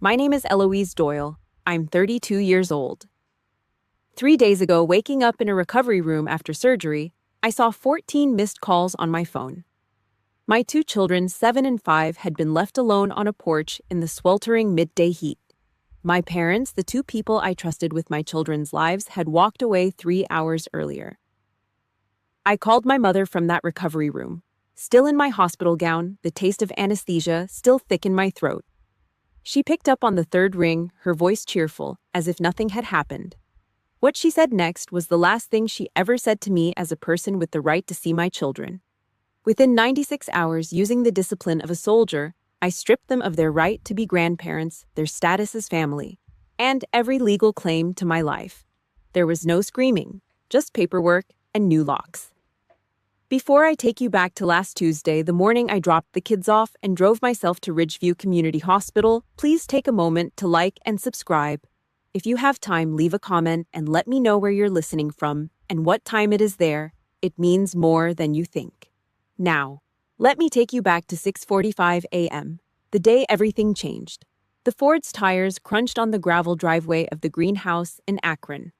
My name is Eloise Doyle. I'm 32 years old. 3 days ago, waking up in a recovery room after surgery, I saw 14 missed calls on my phone. My two children, 7 and 5, had been left alone on a porch in the sweltering midday heat. My parents, the two people I trusted with my children's lives, had walked away 3 hours earlier. I called my mother from that recovery room. Still in my hospital gown, the taste of anesthesia still thick in my throat. She picked up on the third ring, her voice cheerful, as if nothing had happened. What she said next was the last thing she ever said to me as a person with the right to see my children. Within 96 hours, using the discipline of a soldier, I stripped them of their right to be grandparents, their status as family, and every legal claim to my life. There was no screaming, just paperwork and new locks. Before I take you back to last Tuesday, the morning I dropped the kids off and drove myself to Ridgeview Community Hospital, please take a moment to like and subscribe. If you have time, leave a comment and let me know where you're listening from and what time it is there. It means more than you think. Now, let me take you back to 6:45 a.m., the day everything changed. The Ford's tires crunched on the gravel driveway of the greenhouse in Akron.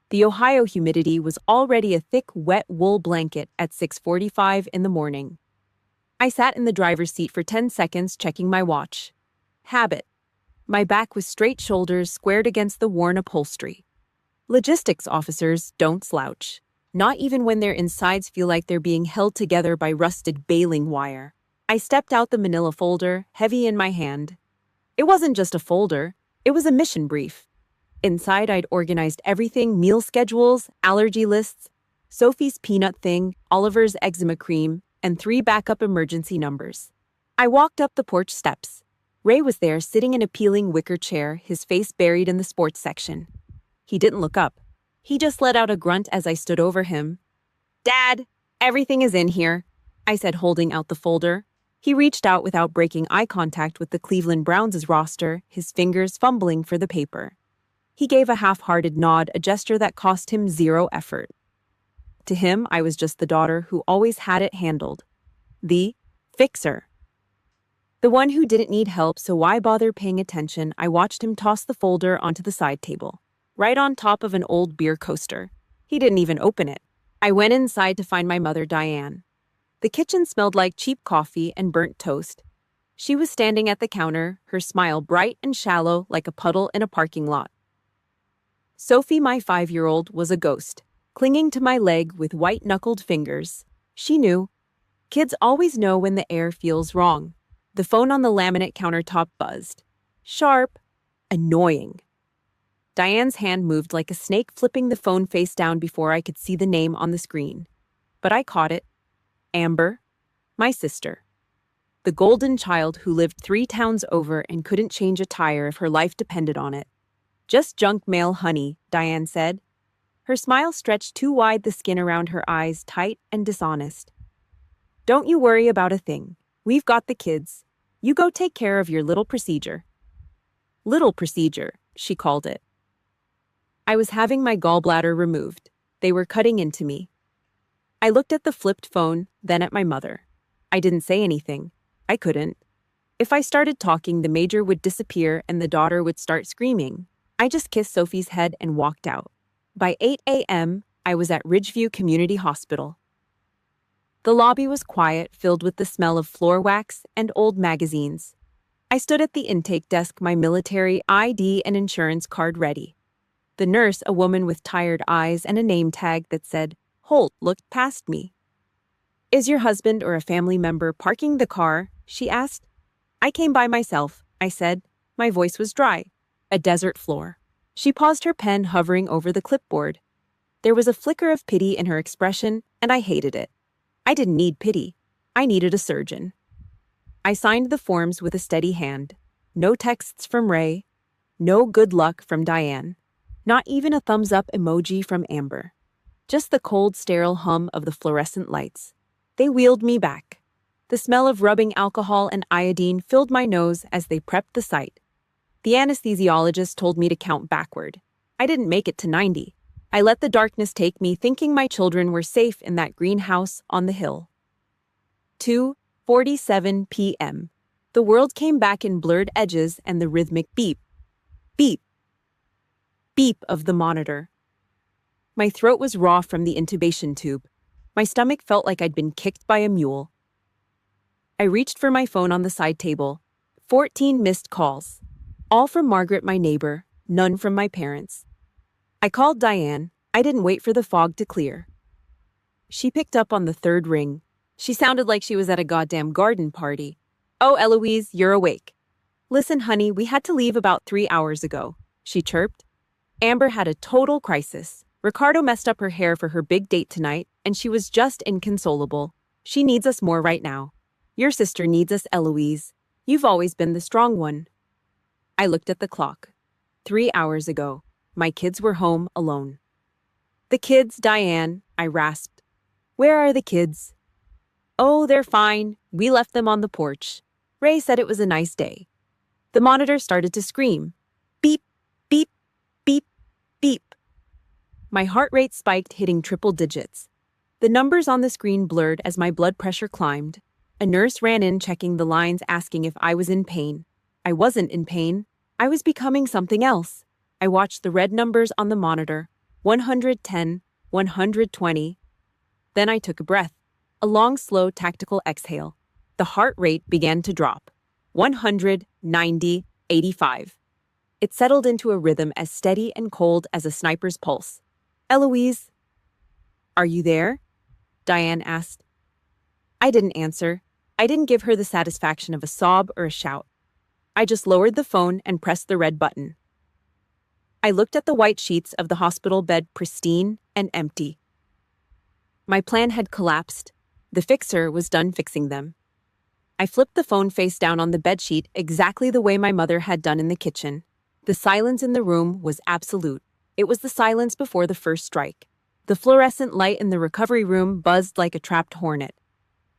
The Ohio humidity was already a thick, wet wool blanket at 6:45 in the morning. I sat in the driver's seat for 10 seconds, checking my watch. Habit. My back was straight, shoulders squared against the worn upholstery. Logistics officers don't slouch, not even when their insides feel like they're being held together by rusted baling wire. I stepped out the manila folder, heavy in my hand. It wasn't just a folder, it was a mission brief. Inside, I'd organized everything: meal schedules, allergy lists, Sophie's peanut thing, Oliver's eczema cream, and 3 backup emergency numbers. I walked up the porch steps. Ray was there, sitting in a peeling wicker chair, his face buried in the sports section. He didn't look up. He just let out a grunt as I stood over him. "Dad, everything is in here," I said, holding out the folder. He reached out without breaking eye contact with the Cleveland Browns' roster, his fingers fumbling for the paper. He gave a half-hearted nod, a gesture that cost him 0 effort. To him, I was just the daughter who always had it handled. The fixer. The one who didn't need help, so why bother paying attention? I watched him toss the folder onto the side table, right on top of an old beer coaster. He didn't even open it. I went inside to find my mother, Diane. The kitchen smelled like cheap coffee and burnt toast. She was standing at the counter, her smile bright and shallow like a puddle in a parking lot. Sophie, my 5-year-old, was a ghost, clinging to my leg with white-knuckled fingers. She knew. Kids always know when the air feels wrong. The phone on the laminate countertop buzzed. Sharp. Annoying. Diane's hand moved like a snake, flipping the phone face down before I could see the name on the screen. But I caught it. Amber. My sister. The golden child who lived 3 towns over and couldn't change a tire if her life depended on it. "Just junk mail, honey," Diane said. Her smile stretched too wide, the skin around her eyes tight and dishonest. "Don't you worry about a thing. We've got the kids. You go take care of your little procedure." Little procedure, she called it. I was having my gallbladder removed. They were cutting into me. I looked at the flipped phone, then at my mother. I didn't say anything. I couldn't. If I started talking, the major would disappear and the daughter would start screaming. I just kissed Sophie's head and walked out. By 8 a.m., I was at Ridgeview Community Hospital. The lobby was quiet, filled with the smell of floor wax and old magazines. I stood at the intake desk, my military ID and insurance card ready. The nurse, a woman with tired eyes and a name tag that said Holt, looked past me. "Is your husband or a family member parking the car?" she asked. "I came by myself," I said. My voice was dry. A desert floor. She paused, her pen hovering over the clipboard. There was a flicker of pity in her expression, and I hated it. I didn't need pity. I needed a surgeon. I signed the forms with a steady hand. No texts from Ray. No good luck from Diane. Not even a thumbs-up emoji from Amber. Just the cold, sterile hum of the fluorescent lights. They wheeled me back. The smell of rubbing alcohol and iodine filled my nose as they prepped the site. The anesthesiologist told me to count backward. I didn't make it to 90. I let the darkness take me, thinking my children were safe in that greenhouse on the hill. 2:47 p.m. The world came back in blurred edges and the rhythmic beep, beep, beep of the monitor. My throat was raw from the intubation tube. My stomach felt like I'd been kicked by a mule. I reached for my phone on the side table. 14 missed calls. All from Margaret, my neighbor, none from my parents. I called Diane. I didn't wait for the fog to clear. She picked up on the third ring. She sounded like she was at a goddamn garden party. "Oh, Eloise, you're awake." "Listen, honey, we had to leave about 3 hours ago," she chirped. Amber had a total crisis. Ricardo messed up her hair for her big date tonight, and she was just inconsolable. She needs us more right now. Your sister needs us, Eloise. You've always been the strong one. I looked at the clock. 3 hours ago. My kids were home alone. "The kids, Diane," I rasped. "Where are the kids?" "Oh, they're fine. We left them on the porch. Ray said it was a nice day." The monitor started to scream. Beep, beep, beep, beep. My heart rate spiked, hitting triple digits. The numbers on the screen blurred as my blood pressure climbed. A nurse ran in, checking the lines, asking if I was in pain. I wasn't in pain. I was becoming something else. I watched the red numbers on the monitor. 110, 120. Then I took a breath. A long, slow, tactical exhale. The heart rate began to drop. 100, 90, 85. It settled into a rhythm as steady and cold as a sniper's pulse. "Eloise, are you there?" Diane asked. I didn't answer. I didn't give her the satisfaction of a sob or a shout. I just lowered the phone and pressed the red button. I looked at the white sheets of the hospital bed, pristine and empty. My plan had collapsed. The fixer was done fixing them. I flipped the phone face down on the bedsheet exactly the way my mother had done in the kitchen. The silence in the room was absolute. It was the silence before the first strike. The fluorescent light in the recovery room buzzed like a trapped hornet.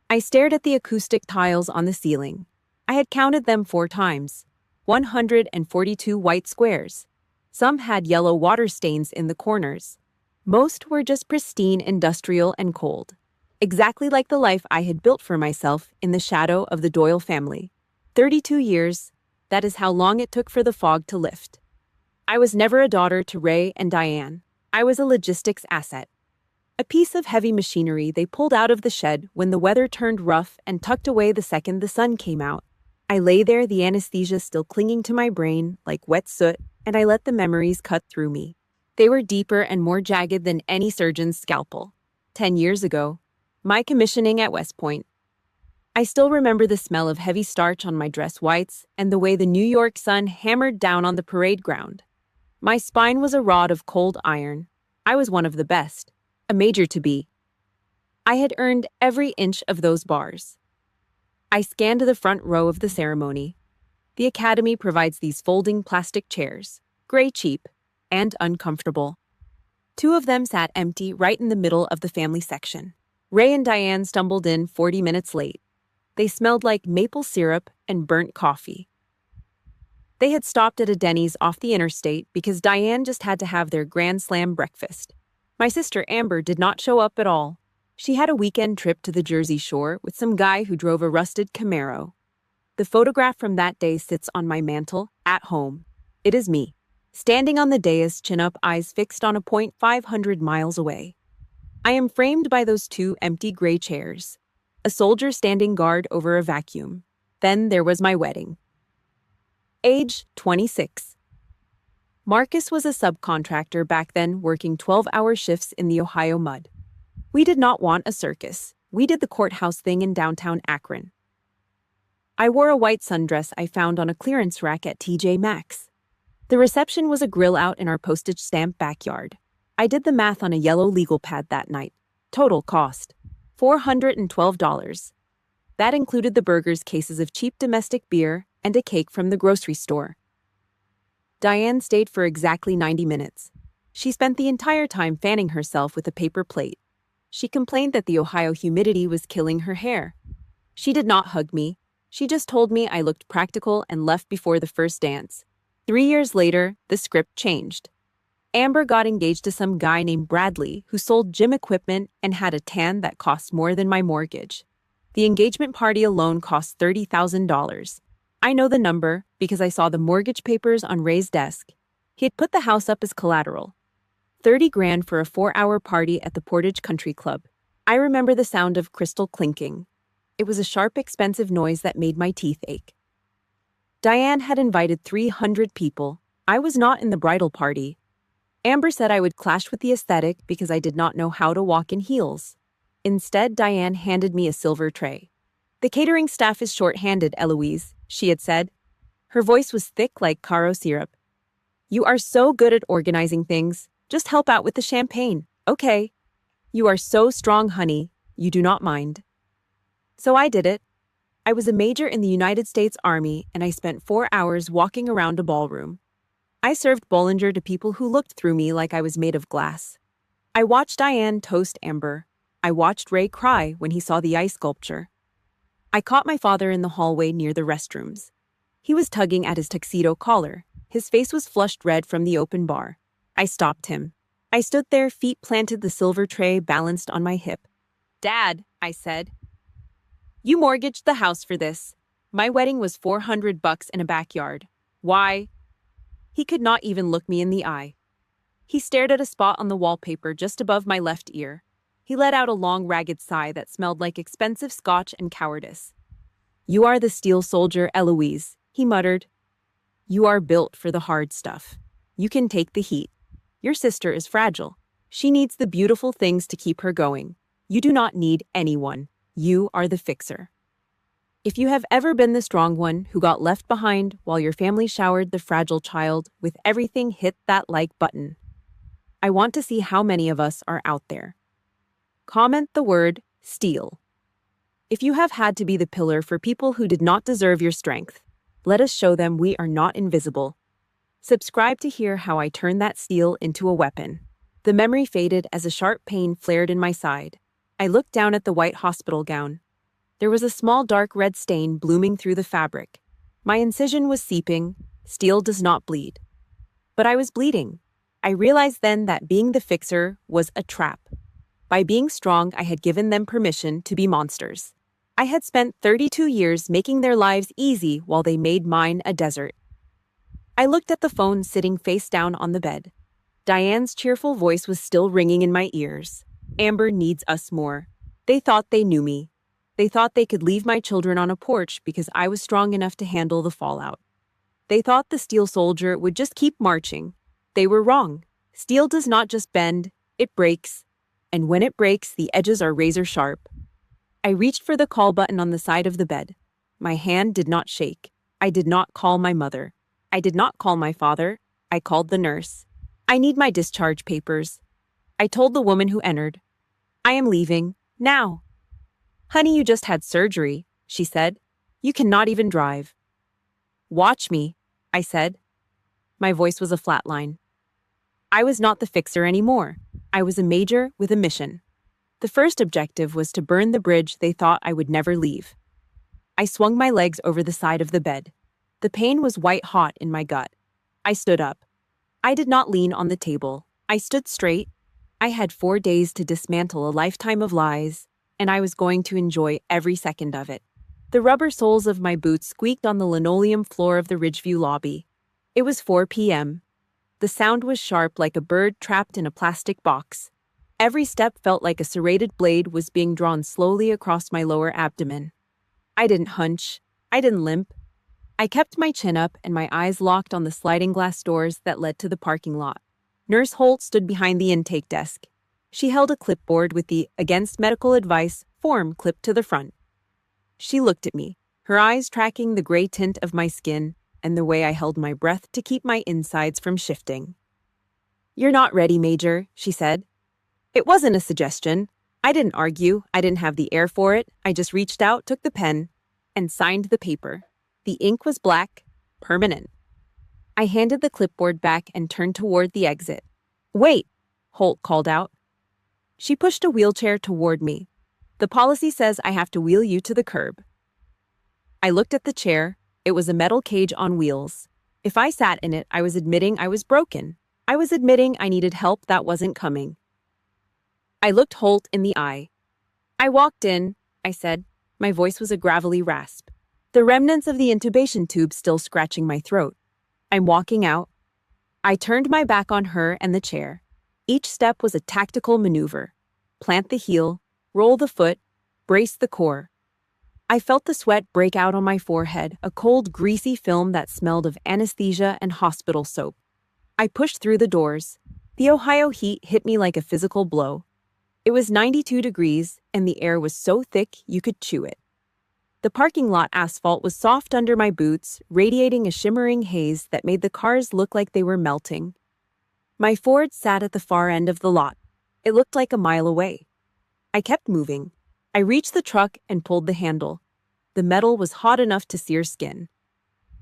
I stared at the acoustic tiles on the ceiling. I had counted them 4 times. 142 white squares. Some had yellow water stains in the corners. Most were just pristine, industrial, and cold. Exactly like the life I had built for myself in the shadow of the Doyle family. 32 years, that is how long it took for the fog to lift. I was never a daughter to Ray and Diane. I was a logistics asset. A piece of heavy machinery they pulled out of the shed when the weather turned rough and tucked away the second the sun came out. I lay there, the anesthesia still clinging to my brain like wet soot, and I let the memories cut through me. They were deeper and more jagged than any surgeon's scalpel. 10 years ago, my commissioning at West Point. I still remember the smell of heavy starch on my dress whites and the way the New York sun hammered down on the parade ground. My spine was a rod of cold iron. I was one of the best, a major to be. I had earned every inch of those bars. I scanned the front row of the ceremony. The Academy provides these folding plastic chairs, gray cheap, and uncomfortable. 2 of them sat empty right in the middle of the family section. Ray and Diane stumbled in 40 minutes late. They smelled like maple syrup and burnt coffee. They had stopped at a Denny's off the interstate because Diane just had to have their Grand Slam breakfast. My sister Amber did not show up at all. She had a weekend trip to the Jersey Shore with some guy who drove a rusted Camaro. The photograph from that day sits on my mantle, at home. It is me, standing on the dais, chin up, eyes fixed on a point 500 miles away. I am framed by those 2 empty gray chairs, a soldier standing guard over a vacuum. Then there was my wedding. Age 26. Marcus was a subcontractor back then, working 12-hour shifts in the Ohio mud. We did not want a circus. We did the courthouse thing in downtown Akron. I wore a white sundress I found on a clearance rack at TJ Maxx. The reception was a grill out in our postage stamp backyard. I did the math on a yellow legal pad that night. Total cost, $412. That included the burgers, cases of cheap domestic beer, and a cake from the grocery store. Diane stayed for exactly 90 minutes. She spent the entire time fanning herself with a paper plate. She complained that the Ohio humidity was killing her hair. She did not hug me. She just told me I looked practical and left before the first dance. 3 years later, the script changed. Amber got engaged to some guy named Bradley who sold gym equipment and had a tan that cost more than my mortgage. The engagement party alone cost $30,000. I know the number because I saw the mortgage papers on Ray's desk. He had put the house up as collateral. 30 grand for a 4-hour party at the Portage Country Club. I remember the sound of crystal clinking. It was a sharp, expensive noise that made my teeth ache. Diane had invited 300 people. I was not in the bridal party. Amber said I would clash with the aesthetic because I did not know how to walk in heels. Instead, Diane handed me a silver tray. "The catering staff is short-handed, Eloise," she had said. Her voice was thick like Caro syrup. "You are so good at organizing things. Just help out with the champagne, okay? You are so strong, honey. You do not mind." So I did it. I was a major in the United States Army, and I spent 4 hours walking around a ballroom. I served Bollinger to people who looked through me like I was made of glass. I watched Diane toast Amber. I watched Ray cry when he saw the ice sculpture. I caught my father in the hallway near the restrooms. He was tugging at his tuxedo collar. His face was flushed red from the open bar. I stopped him. I stood there, feet planted, the silver tray balanced on my hip. "Dad," I said, "you mortgaged the house for this. My wedding was $400 in a backyard. Why?" He could not even look me in the eye. He stared at a spot on the wallpaper just above my left ear. He let out a long, ragged sigh that smelled like expensive scotch and cowardice. "You are the steel soldier, Eloise," he muttered. "You are built for the hard stuff. You can take the heat. Your sister is fragile. She needs the beautiful things to keep her going. You do not need anyone. You are the fixer. If you have ever been the strong one who got left behind while your family showered the fragile child with everything, hit that like button. I want to see how many of us are out there. Comment the word steel. If you have had to be the pillar for people who did not deserve your strength, let us show them we are not invisible. Subscribe to hear how I turned that steel into a weapon. The memory faded as a sharp pain flared in my side. I looked down at the white hospital gown. There was a small dark red stain blooming through the fabric. My incision was seeping. Steel does not bleed. But I was bleeding. I realized then that being the fixer was a trap. By being strong, I had given them permission to be monsters. I had spent 32 years making their lives easy while they made mine a desert. I looked at the phone sitting face down on the bed. Diane's cheerful voice was still ringing in my ears. "Amber needs us more." They thought they knew me. They thought they could leave my children on a porch because I was strong enough to handle the fallout. They thought the steel soldier would just keep marching. They were wrong. Steel does not just bend, it breaks. And when it breaks, the edges are razor sharp. I reached for the call button on the side of the bed. My hand did not shake. I did not call my mother. I did not call my father. I called the nurse. "I need my discharge papers." I told the woman who entered. "I am leaving. Now." "Honey, you just had surgery," she said. "You cannot even drive." "Watch me," I said. My voice was a flat line. I was not the fixer anymore. I was a major with a mission. The first objective was to burn the bridge they thought I would never leave. I swung my legs over the side of the bed. The pain was white hot in my gut. I stood up. I did not lean on the table. I stood straight. I had 4 days to dismantle a lifetime of lies, and I was going to enjoy every second of it. The rubber soles of my boots squeaked on the linoleum floor of the Ridgeview lobby. It was 4 p.m. The sound was sharp like a bird trapped in a plastic box. Every step felt like a serrated blade was being drawn slowly across my lower abdomen. I didn't hunch. I didn't limp. I kept my chin up and my eyes locked on the sliding glass doors that led to the parking lot. Nurse Holt stood behind the intake desk. She held a clipboard with the Against Medical Advice form clipped to the front. She looked at me, her eyes tracking the gray tint of my skin and the way I held my breath to keep my insides from shifting. "You're not ready, Major," she said. It wasn't a suggestion. I didn't argue. I didn't have the air for it. I just reached out, took the pen, and signed the paper. The ink was black, permanent. I handed the clipboard back and turned toward the exit. "Wait," Holt called out. She pushed a wheelchair toward me. "The policy says I have to wheel you to the curb." I looked at the chair. It was a metal cage on wheels. If I sat in it, I was admitting I was broken. I was admitting I needed help that wasn't coming. I looked Holt in the eye. "I walked in," I said. My voice was a gravelly rasp. the remnants of the intubation tube still scratching my throat. I'm walking out. I turned my back on her and the chair. Each step was a tactical maneuver. Plant the heel, roll the foot, brace the core. I felt the sweat break out on my forehead, a cold, greasy film that smelled of anesthesia and hospital soap. I pushed through the doors. The Ohio heat hit me like a physical blow. It was 92 degrees, and the air was so thick you could chew it. The parking lot asphalt was soft under my boots, radiating a shimmering haze that made the cars look like they were melting. My Ford sat at the far end of the lot. It looked like a mile away. I kept moving. I reached the truck and pulled the handle. The metal was hot enough to sear skin.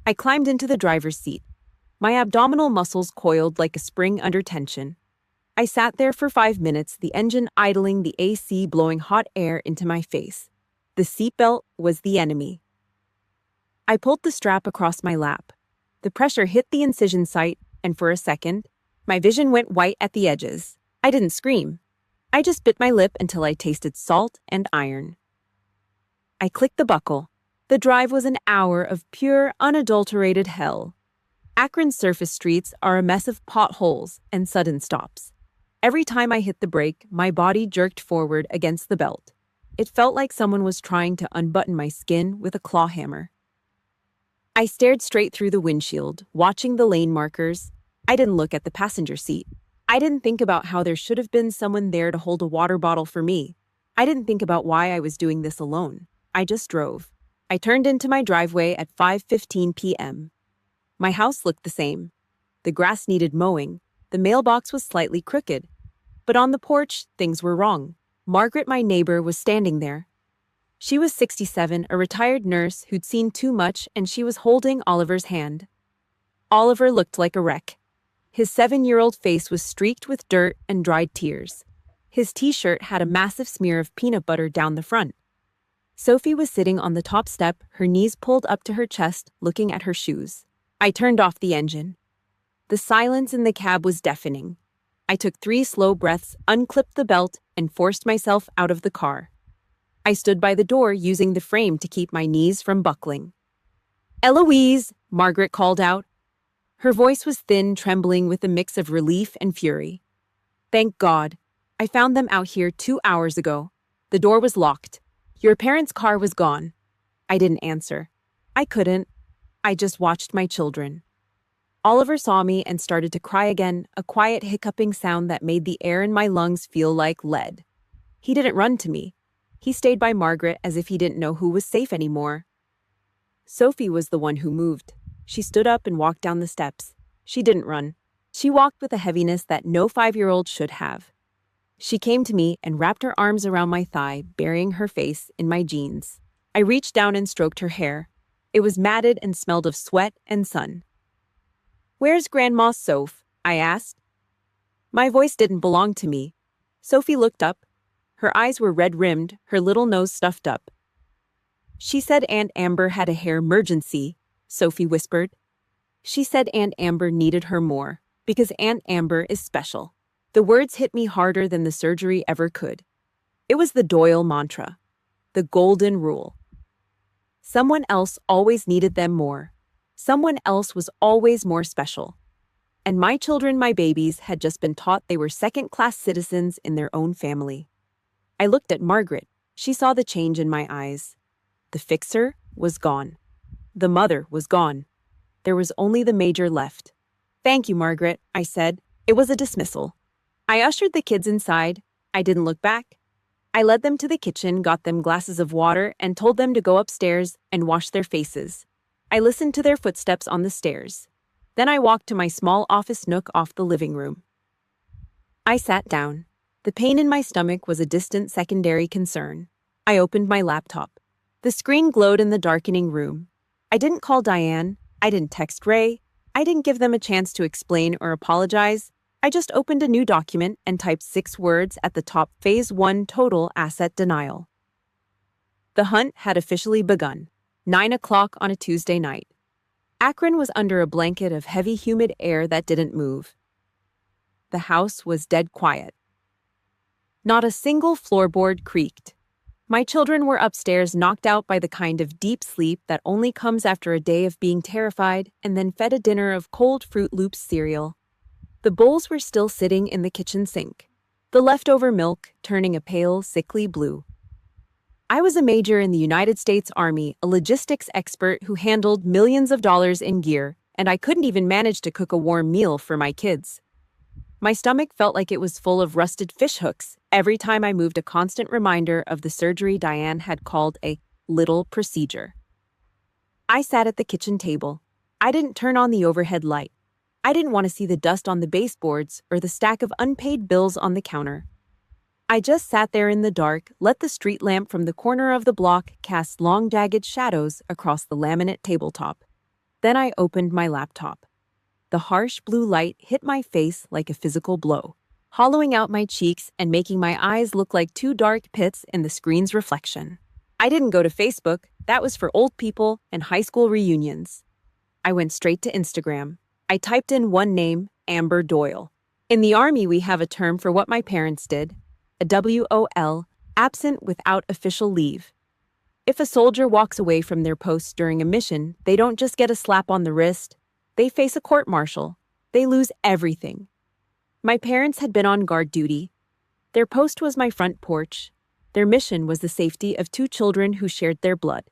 I climbed into the driver's seat. My abdominal muscles coiled like a spring under tension. I sat there for 5 minutes, the engine idling, the AC blowing hot air into my face. The seatbelt was the enemy. I pulled the strap across my lap. The pressure hit the incision site, and for a second, my vision went white at the edges. I didn't scream. I just bit my lip until I tasted salt and iron. I clicked the buckle. The drive was an hour of pure, unadulterated hell. Akron's surface streets are a mess of potholes and sudden stops. Every time I hit the brake, my body jerked forward against the belt. It felt like someone was trying to unbutton my skin with a claw hammer. I stared straight through the windshield, watching the lane markers. I didn't look at the passenger seat. I didn't think about how there should have been someone there to hold a water bottle for me. I didn't think about why I was doing this alone. I just drove. I turned into my driveway at 5:15 p.m. My house looked the same. The grass needed mowing. The mailbox was slightly crooked. But on the porch, things were wrong. Margaret, my neighbor, was standing there. She was 67, a retired nurse who'd seen too much, and she was holding Oliver's hand. Oliver looked like a wreck. His 7-year-old face was streaked with dirt and dried tears. His t-shirt had a massive smear of peanut butter down the front. Sophie was sitting on the top step, her knees pulled up to her chest, looking at her shoes. I turned off the engine. The silence in the cab was deafening. I took 3 slow breaths, unclipped the belt, and forced myself out of the car. I stood by the door, using the frame to keep my knees from buckling. "Eloise!" Margaret called out. Her voice was thin, trembling with a mix of relief and fury. "Thank God. I found them out here 2 hours ago. The door was locked. Your parents' car was gone." I didn't answer. I couldn't. I just watched my children. Oliver saw me and started to cry again, a quiet hiccuping sound that made the air in my lungs feel like lead. He didn't run to me. He stayed by Margaret as if he didn't know who was safe anymore. Sophie was the one who moved. She stood up and walked down the steps. She didn't run. She walked with a heaviness that no 5-year-old should have. She came to me and wrapped her arms around my thigh, burying her face in my jeans. I reached down and stroked her hair. It was matted and smelled of sweat and sun. "Where's Grandma Soph?" I asked. My voice didn't belong to me. Sophie looked up. Her eyes were red-rimmed, her little nose stuffed up. "She said Aunt Amber had a hair emergency," Sophie whispered. "She said Aunt Amber needed her more, because Aunt Amber is special." The words hit me harder than the surgery ever could. It was the Doyle mantra, the golden rule. Someone else always needed them more. Someone else was always more special. And my children, my babies, had just been taught they were second-class citizens in their own family. I looked at Margaret. She saw the change in my eyes. The fixer was gone. The mother was gone. There was only the major left. "Thank you, Margaret," I said. It was a dismissal. I ushered the kids inside. I didn't look back. I led them to the kitchen, got them glasses of water, and told them to go upstairs and wash their faces. I listened to their footsteps on the stairs. Then I walked to my small office nook off the living room. I sat down. The pain in my stomach was a distant secondary concern. I opened my laptop. The screen glowed in the darkening room. I didn't call Diane. I didn't text Ray. I didn't give them a chance to explain or apologize. I just opened a new document and typed 6 words at the top: Phase 1 Total Asset Denial. The hunt had officially begun. 9 o'clock on a Tuesday night. Akron was under a blanket of heavy, humid air that didn't move. The house was dead quiet. Not a single floorboard creaked. My children were upstairs, knocked out by the kind of deep sleep that only comes after a day of being terrified, and then fed a dinner of cold Fruit Loops cereal. The bowls were still sitting in the kitchen sink, the leftover milk turning a pale, sickly blue. I was a major in the United States Army, a logistics expert who handled millions of dollars in gear, and I couldn't even manage to cook a warm meal for my kids. My stomach felt like it was full of rusted fish hooks every time I moved, a constant reminder of the surgery Diane had called a little procedure. I sat at the kitchen table. I didn't turn on the overhead light. I didn't want to see the dust on the baseboards or the stack of unpaid bills on the counter. I just sat there in the dark, let the street lamp from the corner of the block cast long, jagged shadows across the laminate tabletop. Then I opened my laptop. The harsh blue light hit my face like a physical blow, hollowing out my cheeks and making my eyes look like two dark pits in the screen's reflection. I didn't go to Facebook. That was for old people and high school reunions. I went straight to Instagram. I typed in one name, Amber Doyle. In the Army, we have a term for what my parents did, a WOL, absent without official leave. If a soldier walks away from their post during a mission, they don't just get a slap on the wrist. They face a court-martial. They lose everything. My parents had been on guard duty. Their post was my front porch. Their mission was the safety of two children who shared their blood.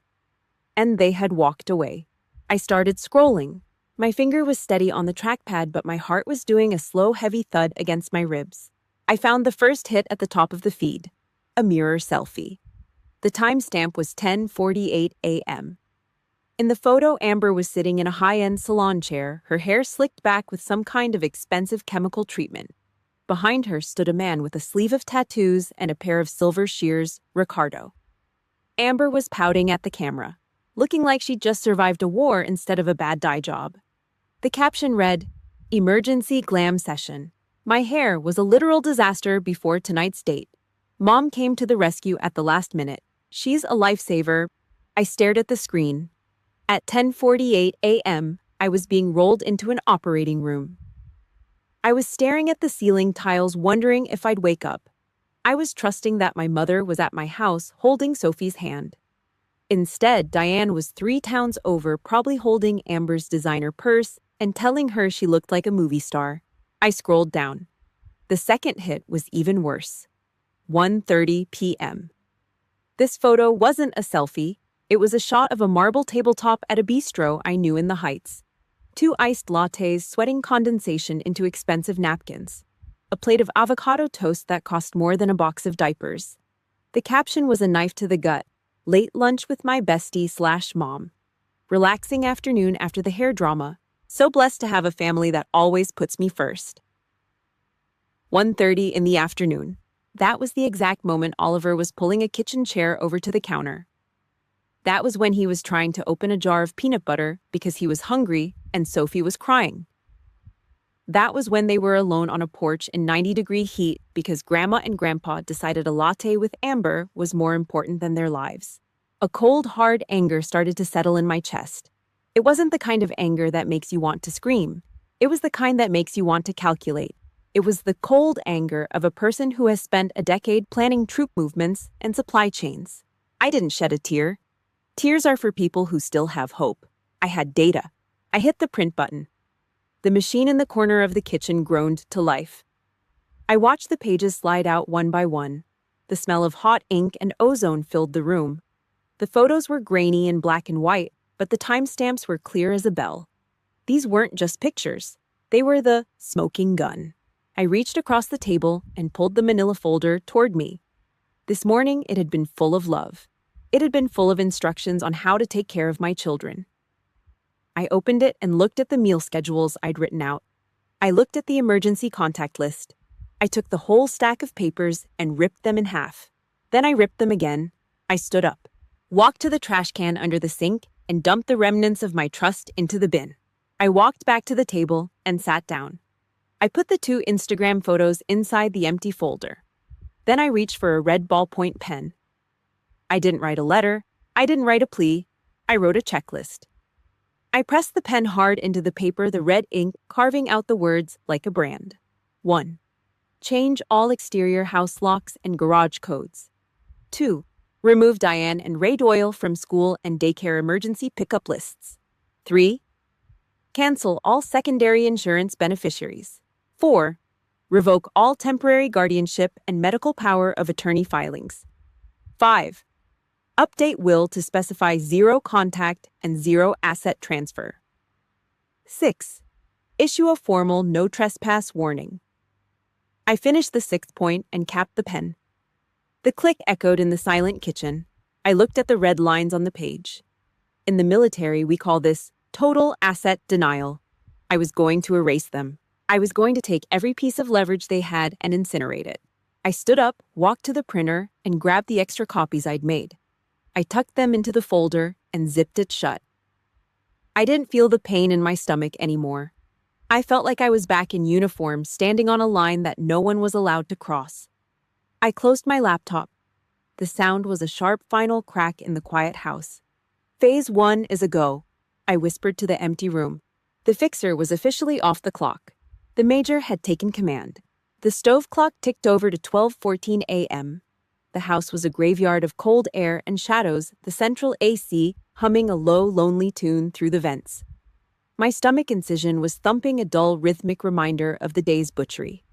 And they had walked away. I started scrolling. My finger was steady on the trackpad, but my heart was doing a slow, heavy thud against my ribs. I found the first hit at the top of the feed, a mirror selfie. The timestamp was 10:48 a.m. In the photo, Amber was sitting in a high-end salon chair, her hair slicked back with some kind of expensive chemical treatment. Behind her stood a man with a sleeve of tattoos and a pair of silver shears, Ricardo. Amber was pouting at the camera, looking like she'd just survived a war instead of a bad dye job. The caption read, "Emergency Glam Session. My hair was a literal disaster before tonight's date. Mom came to the rescue at the last minute. She's a lifesaver." I stared at the screen. At 10:48 a.m., I was being rolled into an operating room. I was staring at the ceiling tiles, wondering if I'd wake up. I was trusting that my mother was at my house holding Sophie's hand. Instead, Diane was 3 towns over, probably holding Amber's designer purse and telling her she looked like a movie star. I scrolled down. The second hit was even worse. 1:30 p.m. This photo wasn't a selfie. It was a shot of a marble tabletop at a bistro I knew in the Heights. 2 iced lattes sweating condensation into expensive napkins. A plate of avocado toast that cost more than a box of diapers. The caption was a knife to the gut. Late lunch with my bestie/mom. Relaxing afternoon after the hair drama. So blessed to have a family that always puts me first. 1:30 in the afternoon. That was the exact moment Oliver was pulling a kitchen chair over to the counter. That was when he was trying to open a jar of peanut butter because he was hungry and Sophie was crying. That was when they were alone on a porch in 90-degree heat because Grandma and Grandpa decided a latte with Amber was more important than their lives. A cold, hard anger started to settle in my chest. It wasn't the kind of anger that makes you want to scream. It was the kind that makes you want to calculate. It was the cold anger of a person who has spent a decade planning troop movements and supply chains. I didn't shed a tear. Tears are for people who still have hope. I had data. I hit the print button. The machine in the corner of the kitchen groaned to life. I watched the pages slide out one by one. The smell of hot ink and ozone filled the room. The photos were grainy and black and white, but the timestamps were clear as a bell. These weren't just pictures. They were the smoking gun. I reached across the table and pulled the manila folder toward me. This morning, it had been full of love. It had been full of instructions on how to take care of my children. I opened it and looked at the meal schedules I'd written out. I looked at the emergency contact list. I took the whole stack of papers and ripped them in half. Then I ripped them again. I stood up, walked to the trash can under the sink, and dumped the remnants of my trust into the bin. I walked back to the table and sat down. I put the 2 Instagram photos inside the empty folder. Then I reached for a red ballpoint pen. I didn't write a letter. I didn't write a plea. I wrote a checklist. I pressed the pen hard into the paper, the red ink carving out the words like a brand. 1. Change all exterior house locks and garage codes. 2. Remove Diane and Ray Doyle from school and daycare emergency pickup lists. 3. Cancel all secondary insurance beneficiaries. 4. Revoke all temporary guardianship and medical power of attorney filings. 5. Update will to specify zero contact and zero asset transfer. 6. Issue a formal no trespass warning. I finished the 6th point and capped the pen. The click echoed in the silent kitchen. I looked at the red lines on the page. In the military, we call this total asset denial. I was going to erase them. I was going to take every piece of leverage they had and incinerate it. I stood up, walked to the printer, and grabbed the extra copies I'd made. I tucked them into the folder and zipped it shut. I didn't feel the pain in my stomach anymore. I felt like I was back in uniform, standing on a line that no one was allowed to cross. I closed my laptop. The sound was a sharp final crack in the quiet house. Phase 1 is a go, I whispered to the empty room. The fixer was officially off the clock. The major had taken command. The stove clock ticked over to 12:14 a.m. The house was a graveyard of cold air and shadows, the central AC humming a low, lonely tune through the vents. My stomach incision was thumping a dull, rhythmic reminder of the day's butchery.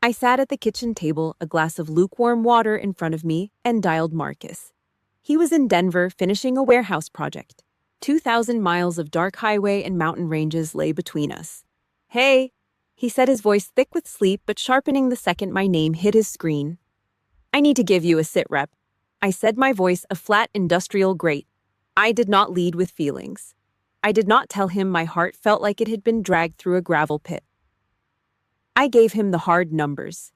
I sat at the kitchen table, a glass of lukewarm water in front of me, and dialed Marcus. He was in Denver finishing a warehouse project. 2,000 miles of dark highway and mountain ranges lay between us. "Hey," he said, his voice thick with sleep but sharpening the second my name hit his screen. "I need to give you a sit rep." I said, my voice a flat industrial grate. I did not lead with feelings. I did not tell him my heart felt like it had been dragged through a gravel pit. I gave him the hard numbers.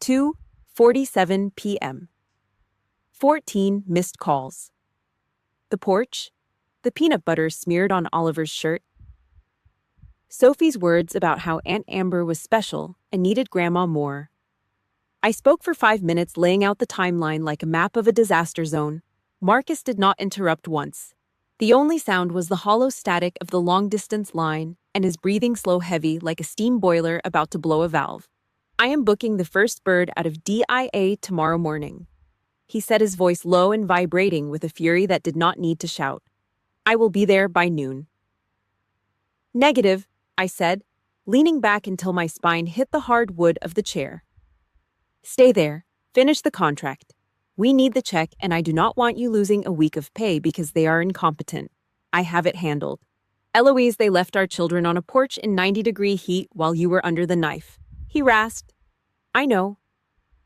2:47 p.m. 14 missed calls. The porch, the peanut butter smeared on Oliver's shirt. Sophie's words about how Aunt Amber was special and needed Grandma more. I spoke for 5 minutes, laying out the timeline like a map of a disaster zone. Marcus did not interrupt once. The only sound was the hollow static of the long-distance line and his breathing slow heavy like a steam boiler about to blow a valve. "I am booking the first bird out of DIA tomorrow morning," he said, his voice low and vibrating with a fury that did not need to shout. "I will be there by noon." "Negative," I said, leaning back until my spine hit the hard wood of the chair. "Stay there. Finish the contract. We need the check, and I do not want you losing a week of pay because they are incompetent. I have it handled. Eloise, they left our children on a porch in 90-degree heat while you were under the knife," he rasped. "I know.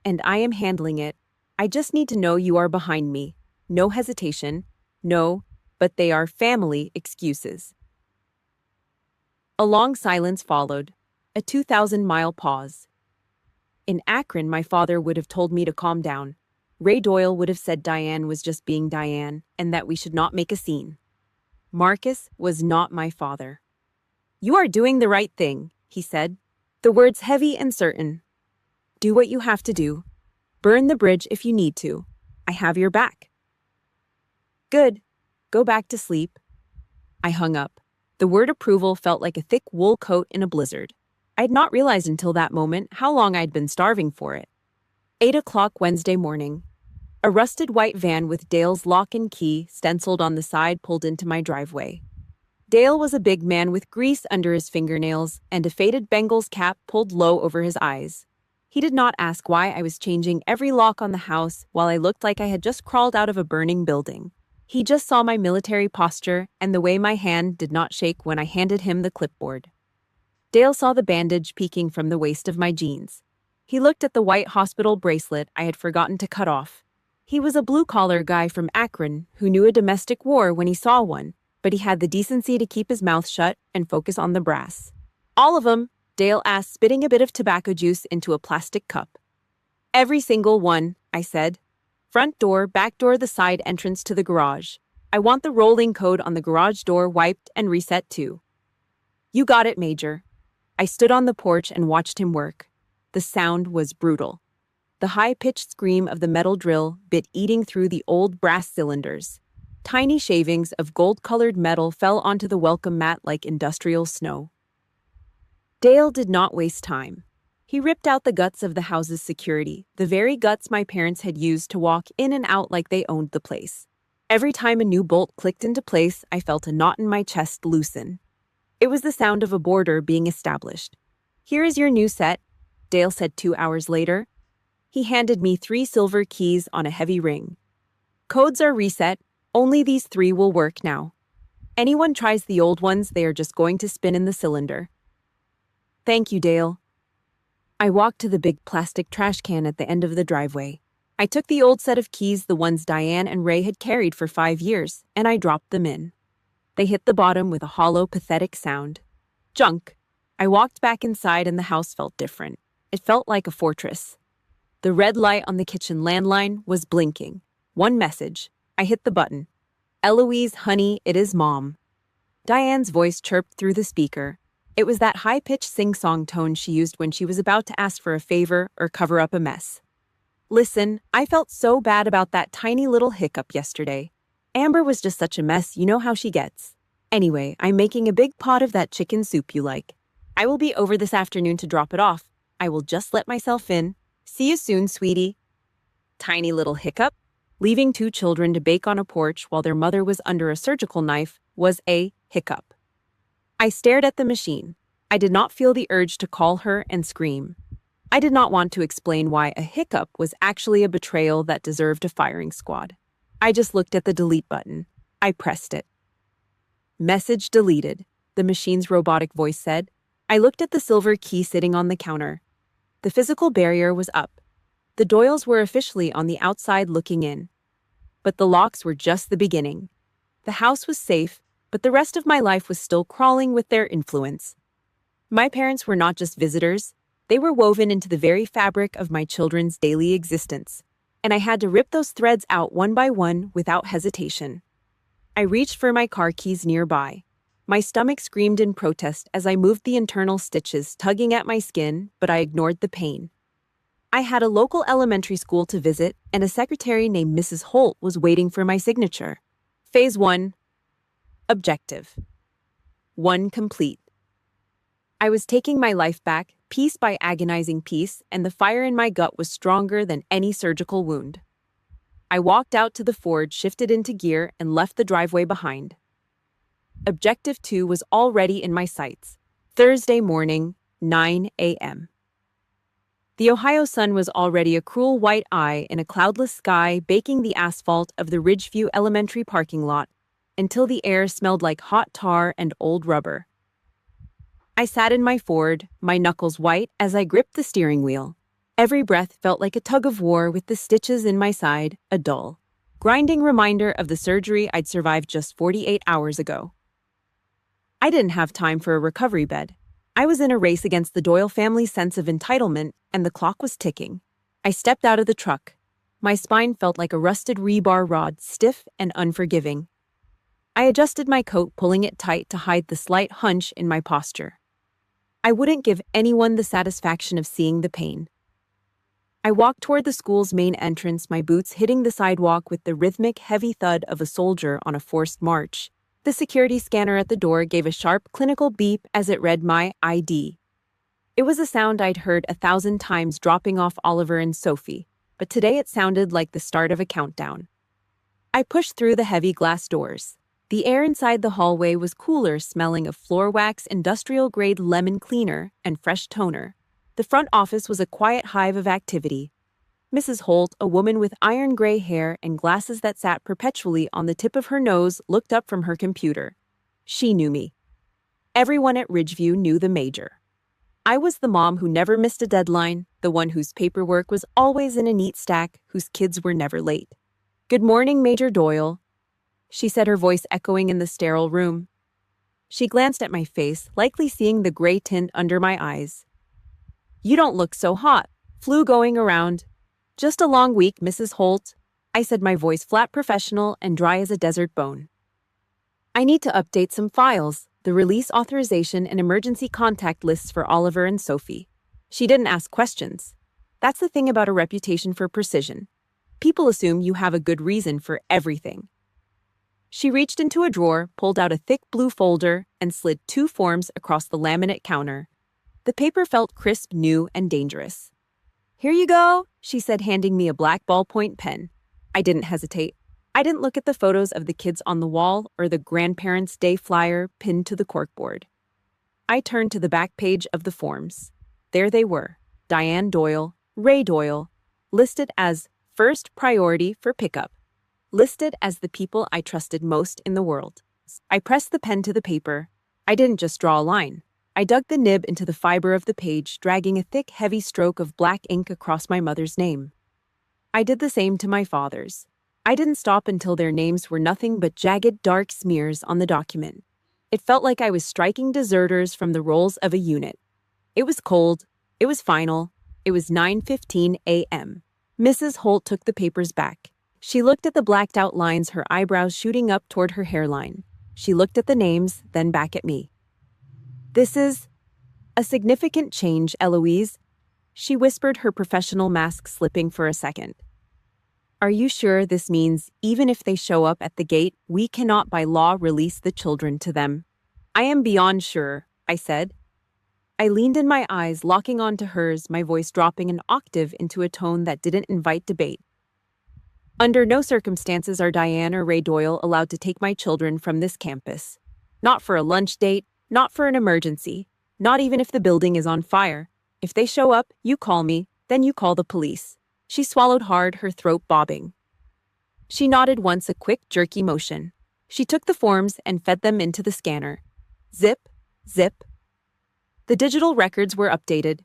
And I am handling it. I just need to know you are behind me. No hesitation. No, but they are family excuses." A long silence followed, a 2,000-mile pause. In Akron, my father would have told me to calm down. Ray Doyle would have said Diane was just being Diane and that we should not make a scene. Marcus was not my father. "You are doing the right thing," he said, the words heavy and certain. "Do what you have to do. Burn the bridge if you need to. I have your back." "Good. Go back to sleep." I hung up. The word approval felt like a thick wool coat in a blizzard. I had not realized until that moment how long I'd been starving for it. 8 o'clock Wednesday morning. A rusted white van with Dale's lock and key stenciled on the side pulled into my driveway. Dale was a big man with grease under his fingernails and a faded Bengals cap pulled low over his eyes. He did not ask why I was changing every lock on the house while I looked like I had just crawled out of a burning building. He just saw my military posture and the way my hand did not shake when I handed him the clipboard. Dale saw the bandage peeking from the waist of my jeans. He looked at the white hospital bracelet I had forgotten to cut off. He was a blue-collar guy from Akron who knew a domestic war when he saw one, but he had the decency to keep his mouth shut and focus on the brass. "All of 'em?" Dale asked, spitting a bit of tobacco juice into a plastic cup. "Every single one," I said. "Front door, back door, the side entrance to the garage. I want the rolling code on the garage door wiped and reset too." "You got it, Major." I stood on the porch and watched him work. The sound was brutal. The high-pitched scream of the metal drill bit eating through the old brass cylinders. Tiny shavings of gold-colored metal fell onto the welcome mat like industrial snow. Dale did not waste time. He ripped out the guts of the house's security, the very guts my parents had used to walk in and out like they owned the place. Every time a new bolt clicked into place, I felt a knot in my chest loosen. It was the sound of a border being established. "Here is your new set," Dale said 2 hours later. He handed me 3 silver keys on a heavy ring. "Codes are reset. Only these 3 will work now. Anyone tries the old ones, they are just going to spin in the cylinder." "Thank you, Dale." I walked to the big plastic trash can at the end of the driveway. I took the old set of keys, the ones Diane and Ray had carried for 5 years, and I dropped them in. They hit the bottom with a hollow, pathetic sound. Junk. I walked back inside and the house felt different. It felt like a fortress. The red light on the kitchen landline was blinking. One message. I hit the button. "Eloise, honey, it is Mom." Diane's voice chirped through the speaker. It was that high-pitched sing-song tone she used when she was about to ask for a favor or cover up a mess. "Listen, I felt so bad about that tiny little hiccup yesterday. Amber was just such a mess, you know how she gets. Anyway, I'm making a big pot of that chicken soup you like. I will be over this afternoon to drop it off. I will just let myself in. See you soon, sweetie." Tiny little hiccup? Leaving 2 children to bake on a porch while their mother was under a surgical knife was a hiccup. I stared at the machine. I did not feel the urge to call her and scream. I did not want to explain why a hiccup was actually a betrayal that deserved a firing squad. I just looked at the delete button. I pressed it. "Message deleted," the machine's robotic voice said. I looked at the silver key sitting on the counter. The physical barrier was up. The Doyles were officially on the outside looking in. But the locks were just the beginning. The house was safe, but the rest of my life was still crawling with their influence. My parents were not just visitors, they were woven into the very fabric of my children's daily existence, and I had to rip those threads out one by one without hesitation. I reached for my car keys nearby. My stomach screamed in protest as I moved the internal stitches tugging at my skin, but I ignored the pain. I had a local elementary school to visit, and a secretary named Mrs. Holt was waiting for my signature. Phase 1. Objective. 1 complete. I was taking my life back, piece by agonizing piece, and the fire in my gut was stronger than any surgical wound. I walked out to the Ford, shifted into gear, and left the driveway behind. Objective 2 was already in my sights. Thursday morning, 9 a.m. The Ohio sun was already a cruel white eye in a cloudless sky, baking the asphalt of the Ridgeview Elementary parking lot until the air smelled like hot tar and old rubber. I sat in my Ford, my knuckles white as I gripped the steering wheel. Every breath felt like a tug of war with the stitches in my side, a dull, grinding reminder of the surgery I'd survived just 48 hours ago. I didn't have time for a recovery bed. I was in a race against the Doyle family's sense of entitlement, and the clock was ticking. I stepped out of the truck. My spine felt like a rusted rebar rod, stiff and unforgiving. I adjusted my coat, pulling it tight to hide the slight hunch in my posture. I wouldn't give anyone the satisfaction of seeing the pain. I walked toward the school's main entrance, my boots hitting the sidewalk with the rhythmic, heavy thud of a soldier on a forced march. The security scanner at the door gave a sharp, clinical beep as it read my ID. It was a sound I'd heard 1,000 times dropping off Oliver and Sophie, but today it sounded like the start of a countdown. I pushed through the heavy glass doors. The air inside the hallway was cooler, smelling of floor wax, industrial-grade lemon cleaner, and fresh toner. The front office was a quiet hive of activity. Mrs. Holt, a woman with iron gray hair and glasses that sat perpetually on the tip of her nose, looked up from her computer. She knew me. Everyone at Ridgeview knew the major. I was the mom who never missed a deadline, the one whose paperwork was always in a neat stack, whose kids were never late. "Good morning, Major Doyle," she said, her voice echoing in the sterile room. She glanced at my face, likely seeing the gray tint under my eyes. "You don't look so hot. Flu going around." "Just a long week, Mrs. Holt," I said, my voice flat, professional, and dry as a desert bone. "I need to update some files, the release authorization and emergency contact lists for Oliver and Sophie." She didn't ask questions. That's the thing about a reputation for precision. People assume you have a good reason for everything. She reached into a drawer, pulled out a thick blue folder, and slid 2 forms across the laminate counter. The paper felt crisp, new, and dangerous. "Here you go," she said, handing me a black ballpoint pen. I didn't hesitate. I didn't look at the photos of the kids on the wall or the grandparents' day flyer pinned to the corkboard. I turned to the back page of the forms. There they were, Diane Doyle, Ray Doyle, listed as first priority for pickup, listed as the people I trusted most in the world. I pressed the pen to the paper. I didn't just draw a line. I dug the nib into the fiber of the page, dragging a thick, heavy stroke of black ink across my mother's name. I did the same to my father's. I didn't stop until their names were nothing but jagged, dark smears on the document. It felt like I was striking deserters from the rolls of a unit. It was cold. It was final. It was 9:15 a.m. Mrs. Holt took the papers back. She looked at the blacked-out lines, her eyebrows shooting up toward her hairline. She looked at the names, then back at me. "This is a significant change, Eloise," she whispered, her professional mask slipping for a second. "Are you sure this means even if they show up at the gate, we cannot by law release the children to them?" "I am beyond sure," I said. I leaned in, my eyes locking onto hers, my voice dropping an octave into a tone that didn't invite debate. "Under no circumstances are Diane or Ray Doyle allowed to take my children from this campus. Not for a lunch date, not for an emergency, not even if the building is on fire. If they show up, you call me, then you call the police." She swallowed hard, her throat bobbing. She nodded once, a quick, jerky motion. She took the forms and fed them into the scanner. Zip, zip. The digital records were updated.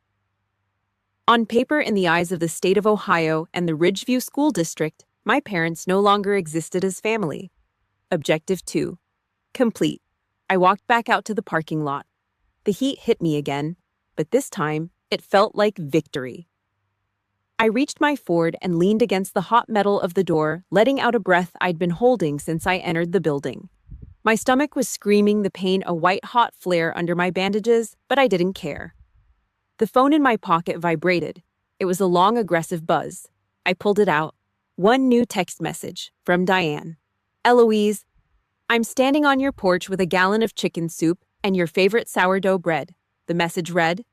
On paper, in the eyes of the state of Ohio and the Ridgeview School District, my parents no longer existed as family. Objective 2. Complete. I walked back out to the parking lot. The heat hit me again, but this time it felt like victory. I reached my Ford and leaned against the hot metal of the door, letting out a breath I'd been holding since I entered the building. My stomach was screaming, the pain a white-hot flare under my bandages, but I didn't care. The phone in my pocket vibrated. It was a long, aggressive buzz. I pulled it out. One new text message from Diane. "Eloise, I'm standing on your porch with a gallon of chicken soup and your favorite sourdough bread," the message read.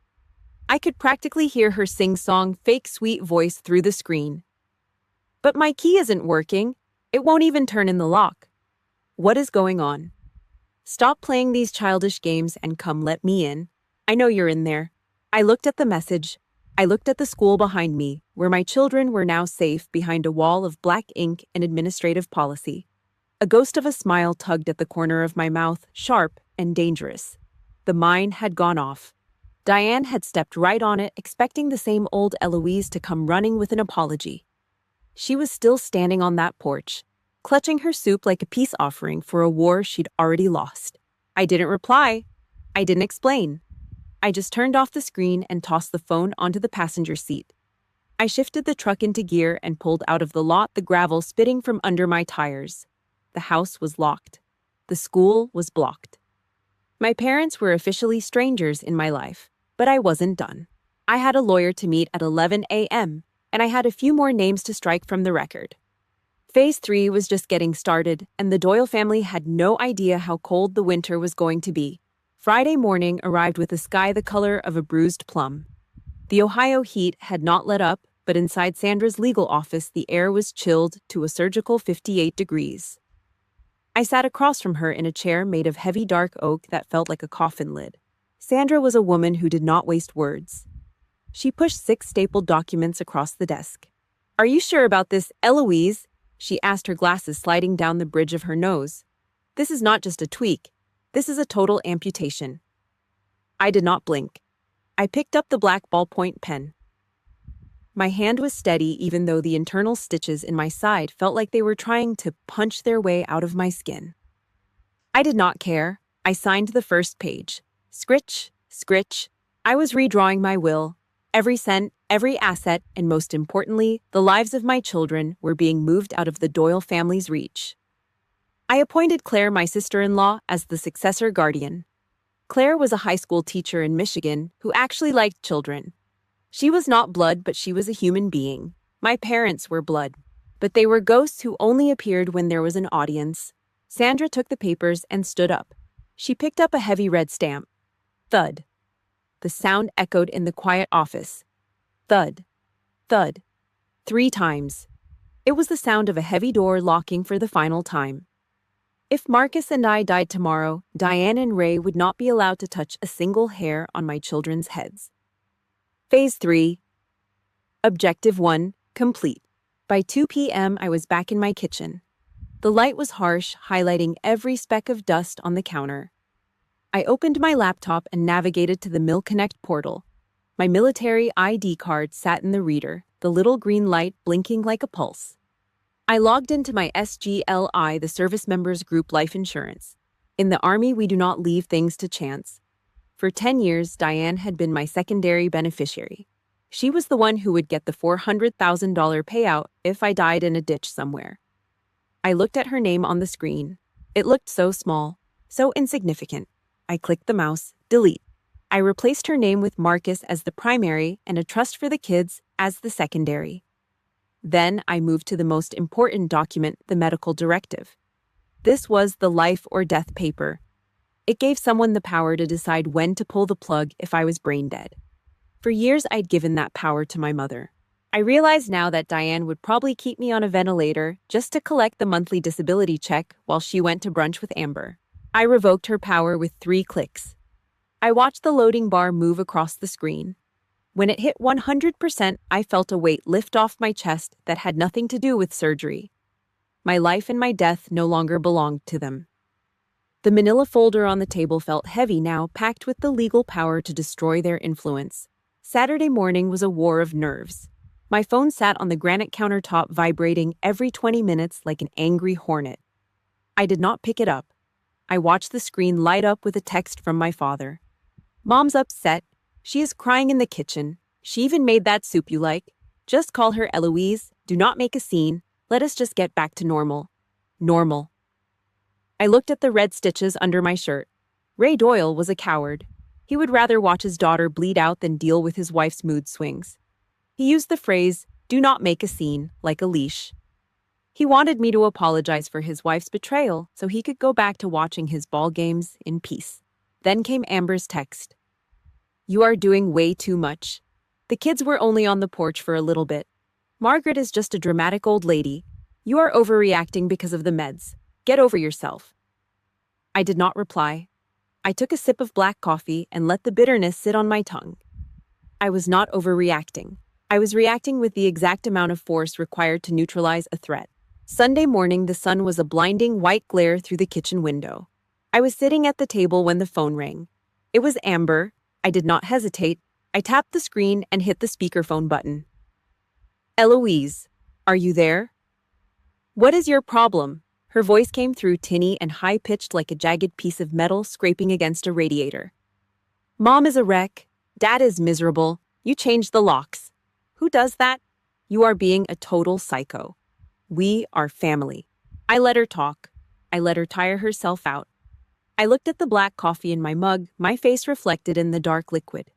I could practically hear her sing-song, fake sweet voice through the screen. "But my key isn't working. It won't even turn in the lock. What is going on? Stop playing these childish games and come let me in. I know you're in there." I looked at the message. I looked at the school behind me, where my children were now safe behind a wall of black ink and administrative policy. A ghost of a smile tugged at the corner of my mouth, sharp and dangerous. The mine had gone off. Diane had stepped right on it, expecting the same old Eloise to come running with an apology. She was still standing on that porch, clutching her soup like a peace offering for a war she'd already lost. I didn't reply. I didn't explain. I just turned off the screen and tossed the phone onto the passenger seat. I shifted the truck into gear and pulled out of the lot, the gravel spitting from under my tires. The house was locked. The school was blocked. My parents were officially strangers in my life, but I wasn't done. I had a lawyer to meet at 11 a.m., and I had a few more names to strike from the record. Phase 3 was just getting started, and the Doyle family had no idea how cold the winter was going to be. Friday morning arrived with a sky the color of a bruised plum. The Ohio heat had not let up, but inside Sandra's legal office the air was chilled to a surgical 58 degrees. I sat across from her in a chair made of heavy dark oak that felt like a coffin lid. Sandra was a woman who did not waste words. She pushed 6 stapled documents across the desk. "Are you sure about this, Eloise?" she asked, her glasses sliding down the bridge of her nose. "This is not just a tweak. This is a total amputation." I did not blink. I picked up the black ballpoint pen. My hand was steady, even though the internal stitches in my side felt like they were trying to punch their way out of my skin. I did not care. I signed the first page. Scritch, scritch. I was redrawing my will. Every cent, every asset, and most importantly, the lives of my children were being moved out of the Doyle family's reach. I appointed Claire, my sister-in-law, as the successor guardian. Claire was a high school teacher in Michigan who actually liked children. She was not blood, but she was a human being. My parents were blood, but they were ghosts who only appeared when there was an audience. Sandra took the papers and stood up. She picked up a heavy red stamp. Thud. The sound echoed in the quiet office. Thud. Thud. 3 times. It was the sound of a heavy door locking for the final time. If Marcus and I died tomorrow, Diane and Ray would not be allowed to touch a single hair on my children's heads. Phase 3. Objective 1, complete. By 2 p.m., I was back in my kitchen. The light was harsh, highlighting every speck of dust on the counter. I opened my laptop and navigated to the MilConnect portal. My military ID card sat in the reader, the little green light blinking like a pulse. I logged into my SGLI, the Service Members Group Life Insurance. In the Army, we do not leave things to chance. For 10 years, Diane had been my secondary beneficiary. She was the one who would get the $400,000 payout if I died in a ditch somewhere. I looked at her name on the screen. It looked so small, so insignificant. I clicked the mouse, delete. I replaced her name with Marcus as the primary and a trust for the kids as the secondary. Then I moved to the most important document, the medical directive. This was the life or death paper. It gave someone the power to decide when to pull the plug if I was brain dead. For years, I'd given that power to my mother. I realized now that Diane would probably keep me on a ventilator just to collect the monthly disability check while she went to brunch with Amber. I revoked her power with 3 clicks. I watched the loading bar move across the screen. When it hit 100%, I felt a weight lift off my chest that had nothing to do with surgery. My life and my death no longer belonged to them. The manila folder on the table felt heavy now, packed with the legal power to destroy their influence. Saturday morning was a war of nerves. My phone sat on the granite countertop, vibrating every 20 minutes like an angry hornet. I did not pick it up. I watched the screen light up with a text from my father. "Mom's upset. She is crying in the kitchen. She even made that soup you like. Just call her Eloise. Do not make a scene. Let us just get back to normal." Normal. I looked at the red stitches under my shirt. Ray Doyle was a coward. He would rather watch his daughter bleed out than deal with his wife's mood swings. He used the phrase, "do not make a scene," like a leash. He wanted me to apologize for his wife's betrayal so he could go back to watching his ball games in peace. Then came Amber's text. "You are doing way too much. The kids were only on the porch for a little bit. Margaret is just a dramatic old lady. You are overreacting because of the meds. Get over yourself." I did not reply. I took a sip of black coffee and let the bitterness sit on my tongue. I was not overreacting. I was reacting with the exact amount of force required to neutralize a threat. Sunday morning, the sun was a blinding white glare through the kitchen window. I was sitting at the table when the phone rang. It was Amber. I did not hesitate. I tapped the screen and hit the speakerphone button. "Eloise, are you there?" "What is your problem?" Her voice came through tinny and high-pitched like a jagged piece of metal scraping against a radiator. "Mom is a wreck. Dad is miserable. You changed the locks. Who does that? You are being a total psycho. We are family." I let her talk. I let her tire herself out. I looked at the black coffee in my mug, my face reflected in the dark liquid.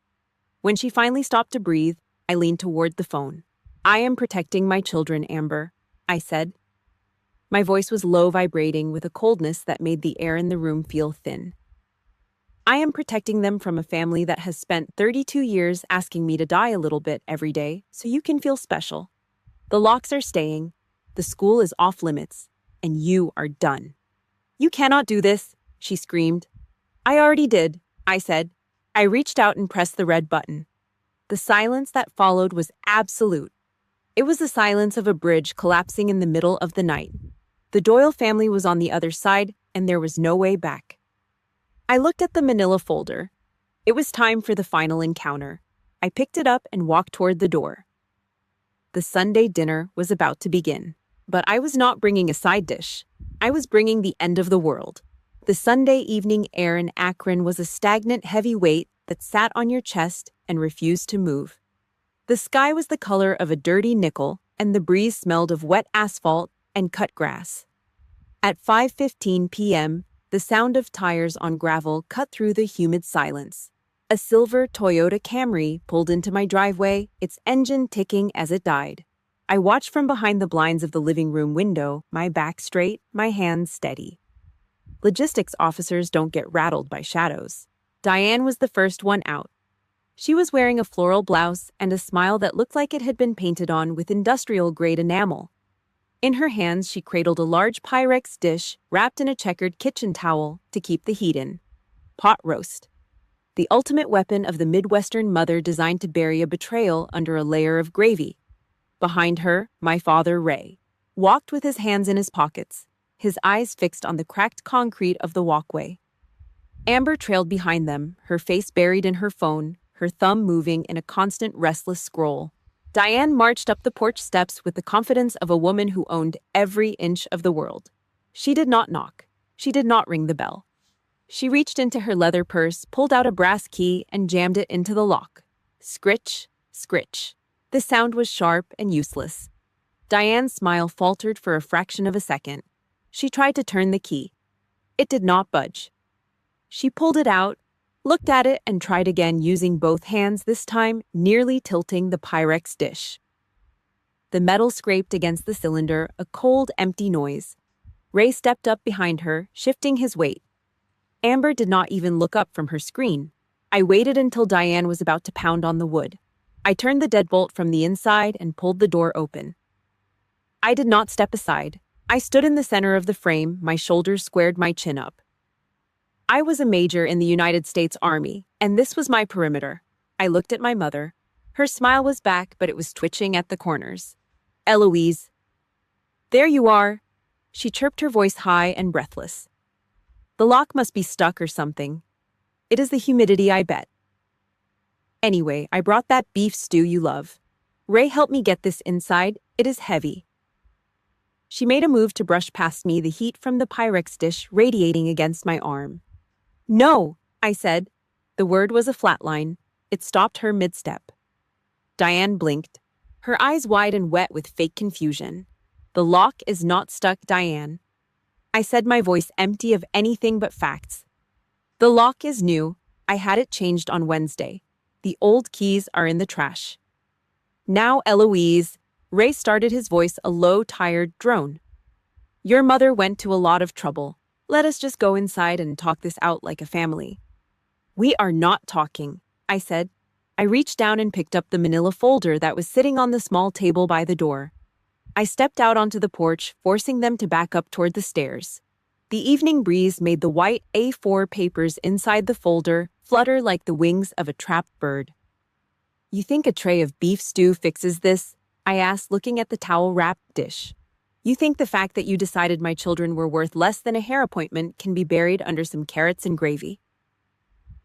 When she finally stopped to breathe, I leaned toward the phone. "I am protecting my children, Amber," I said. My voice was low, vibrating with a coldness that made the air in the room feel thin. "I am protecting them from a family that has spent 32 years asking me to die a little bit every day so you can feel special. The locks are staying, the school is off limits, and you are done." "You cannot do this," she screamed. "I already did," I said. I reached out and pressed the red button. The silence that followed was absolute. It was the silence of a bridge collapsing in the middle of the night. The Doyle family was on the other side, and there was no way back. I looked at the manila folder. It was time for the final encounter. I picked it up and walked toward the door. The Sunday dinner was about to begin, but I was not bringing a side dish. I was bringing the end of the world. The Sunday evening air in Akron was a stagnant, heavy weight that sat on your chest and refused to move. The sky was the color of a dirty nickel, and the breeze smelled of wet asphalt and cut grass. At 5:15 p.m., the sound of tires on gravel cut through the humid silence. A silver Toyota Camry pulled into my driveway, its engine ticking as it died. I watched from behind the blinds of the living room window, my back straight, my hands steady. Logistics officers don't get rattled by shadows. Diane was the first one out. She was wearing a floral blouse and a smile that looked like it had been painted on with industrial-grade enamel. In her hands, she cradled a large Pyrex dish wrapped in a checkered kitchen towel to keep the heat in. Pot roast. The ultimate weapon of the Midwestern mother designed to bury a betrayal under a layer of gravy. Behind her, my father, Ray, walked with his hands in his pockets, his eyes fixed on the cracked concrete of the walkway. Amber trailed behind them, her face buried in her phone, her thumb moving in a constant restless scroll. Diane marched up the porch steps with the confidence of a woman who owned every inch of the world. She did not knock. She did not ring the bell. She reached into her leather purse, pulled out a brass key, and jammed it into the lock. Scritch, scritch. The sound was sharp and useless. Diane's smile faltered for a fraction of a second. She tried to turn the key. It did not budge. She pulled it out, looked at it, and tried again using both hands, this time nearly tilting the Pyrex dish. The metal scraped against the cylinder, a cold, empty noise. Ray stepped up behind her, shifting his weight. Amber did not even look up from her screen. I waited until Diane was about to pound on the wood. I turned the deadbolt from the inside and pulled the door open. I did not step aside. I stood in the center of the frame, my shoulders squared, my chin up. I was a major in the United States Army, and this was my perimeter. I looked at my mother. Her smile was back, but it was twitching at the corners. Eloise. There you are. She chirped, her voice high and breathless. The lock must be stuck or something. It is the humidity, I bet. Anyway, I brought that beef stew you love. Ray helped me get this inside. It is heavy. She made a move to brush past me, the heat from the Pyrex dish radiating against my arm. No, I said. The word was a flatline. It stopped her mid-step. Diane blinked, her eyes wide and wet with fake confusion. The lock is not stuck, Diane. I said, my voice empty of anything but facts. The lock is new. I had it changed on Wednesday. The old keys are in the trash. Now, Eloise. Ray started, his voice a low, tired drone. Your mother went to a lot of trouble. Let us just go inside and talk this out like a family. We are not talking, I said. I reached down and picked up the manila folder that was sitting on the small table by the door. I stepped out onto the porch, forcing them to back up toward the stairs. The evening breeze made the white A4 papers inside the folder flutter like the wings of a trapped bird. You think a tray of beef stew fixes this? I asked, looking at the towel-wrapped dish. You think the fact that you decided my children were worth less than a hair appointment can be buried under some carrots and gravy?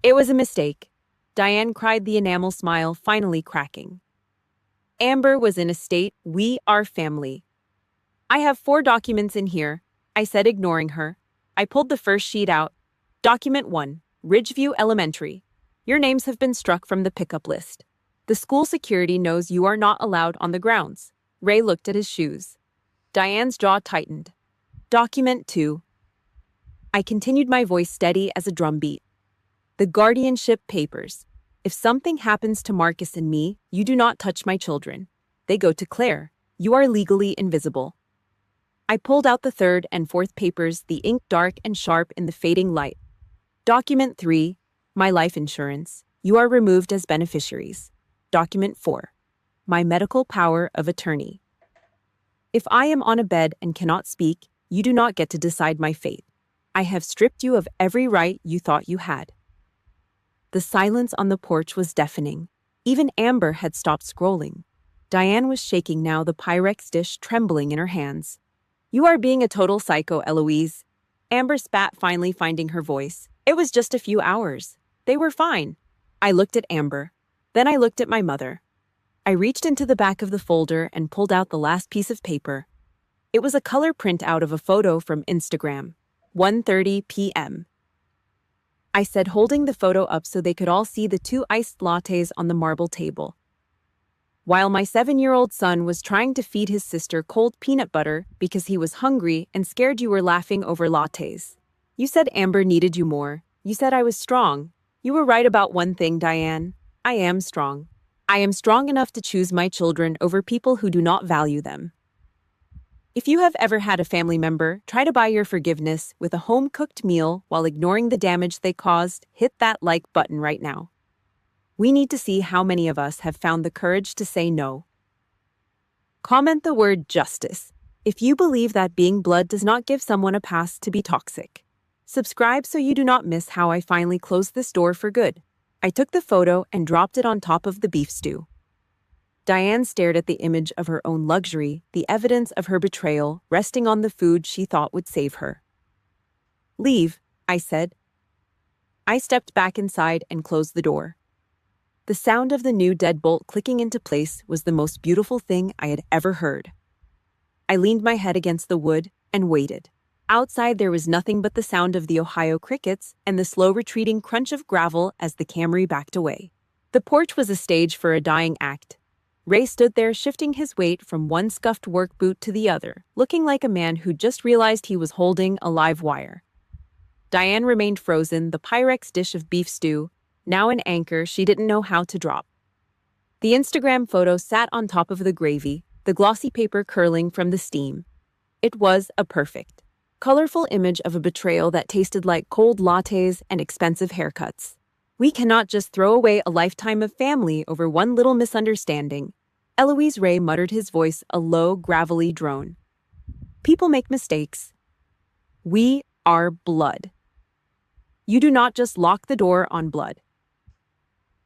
It was a mistake. Diane cried, the enamel smile finally cracking. Amber was in a state. We are family. I have 4 documents in here, I said, ignoring her. I pulled the first sheet out. Document 1, Ridgeview Elementary. Your names have been struck from the pickup list. The school security knows you are not allowed on the grounds. Ray looked at his shoes. Diane's jaw tightened. Document 2. I continued, my voice steady as a drumbeat. The guardianship papers. If something happens to Marcus and me, you do not touch my children. They go to Claire. You are legally invisible. I pulled out the 3rd and 4th papers, the ink dark and sharp in the fading light. Document 3. My life insurance. You are removed as beneficiaries. Document 4. My medical power of attorney. If I am on a bed and cannot speak, you do not get to decide my fate. I have stripped you of every right you thought you had. The silence on the porch was deafening. Even Amber had stopped scrolling. Diane was shaking now, the Pyrex dish trembling in her hands. You are being a total psycho, Eloise. Amber spat, finally finding her voice. It was just a few hours. They were fine. I looked at Amber. Then I looked at my mother. I reached into the back of the folder and pulled out the last piece of paper. It was a color printout of a photo from Instagram. 1:30 p.m. I said, holding the photo up so they could all see the 2 iced lattes on the marble table. While my 7-year-old son was trying to feed his sister cold peanut butter because he was hungry and scared you were laughing over lattes. You said Amber needed you more. You said I was strong. You were right about one thing, Diane. I am strong. I am strong enough to choose my children over people who do not value them. If you have ever had a family member try to buy your forgiveness with a home-cooked meal while ignoring the damage they caused, hit that like button right now. We need to see how many of us have found the courage to say no. Comment the word justice if you believe that being blood does not give someone a pass to be toxic. Subscribe so you do not miss how I finally closed this door for good. I took the photo and dropped it on top of the beef stew. Diane stared at the image of her own luxury, the evidence of her betrayal resting on the food she thought would save her. "Leave," I said. I stepped back inside and closed the door. The sound of the new deadbolt clicking into place was the most beautiful thing I had ever heard. I leaned my head against the wood and waited. Outside there was nothing but the sound of the Ohio crickets and the slow retreating crunch of gravel as the Camry backed away. The porch was a stage for a dying act. Ray stood there shifting his weight from one scuffed work boot to the other, looking like a man who just realized he was holding a live wire. Diane remained frozen, the Pyrex dish of beef stew, now an anchor she didn't know how to drop. The Instagram photo sat on top of the gravy, the glossy paper curling from the steam. It was a perfect, colorful image of a betrayal that tasted like cold lattes and expensive haircuts. We cannot just throw away a lifetime of family over one little misunderstanding. Eloise Ray muttered, his voice a low, gravelly drone. People make mistakes. We are blood. You do not just lock the door on blood.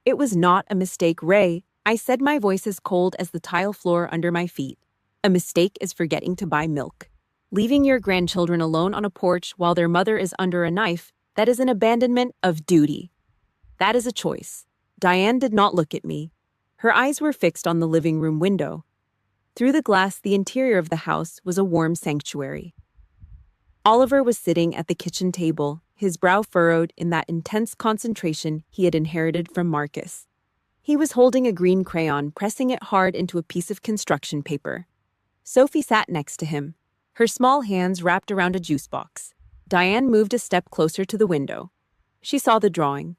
It was not a mistake, Ray, I said, my voice as cold as the tile floor under my feet. A mistake is forgetting to buy milk. Leaving your grandchildren alone on a porch while their mother is under a knife, that is an abandonment of duty. That is a choice. Diane did not look at me. Her eyes were fixed on the living room window. Through the glass, the interior of the house was a warm sanctuary. Oliver was sitting at the kitchen table, his brow furrowed in that intense concentration he had inherited from Marcus. He was holding a green crayon, pressing it hard into a piece of construction paper. Sophie sat next to him, her small hands wrapped around a juice box. Diane moved a step closer to the window. She saw the drawing.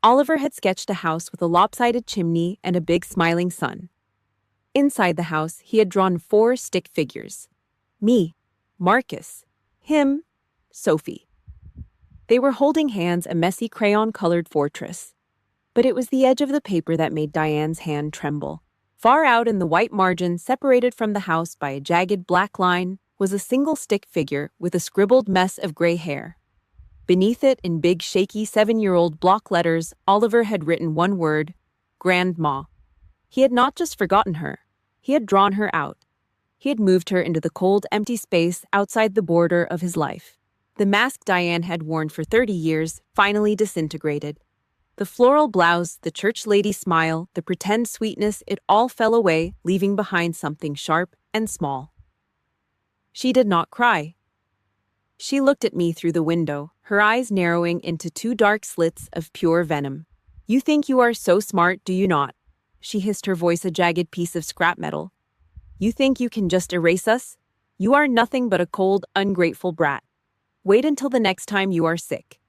Oliver had sketched a house with a lopsided chimney and a big smiling sun. Inside the house, he had drawn 4 stick figures. Me, Marcus, him, Sophie. They were holding hands, a messy crayon-colored fortress. But it was the edge of the paper that made Diane's hand tremble. Far out in the white margin, separated from the house by a jagged black line, was a single stick figure with a scribbled mess of gray hair. Beneath it, in big, shaky 7-year-old block letters, Oliver had written one word, Grandma. He had not just forgotten her. He had drawn her out. He had moved her into the cold, empty space outside the border of his life. The mask Diane had worn for 30 years finally disintegrated. The floral blouse, the church lady smile, the pretend sweetness, it all fell away, leaving behind something sharp and small. She did not cry. She looked at me through the window, her eyes narrowing into 2 dark slits of pure venom. You think you are so smart, do you not? She hissed, her voice a jagged piece of scrap metal. You think you can just erase us? You are nothing but a cold, ungrateful brat. Wait until the next time you are sick.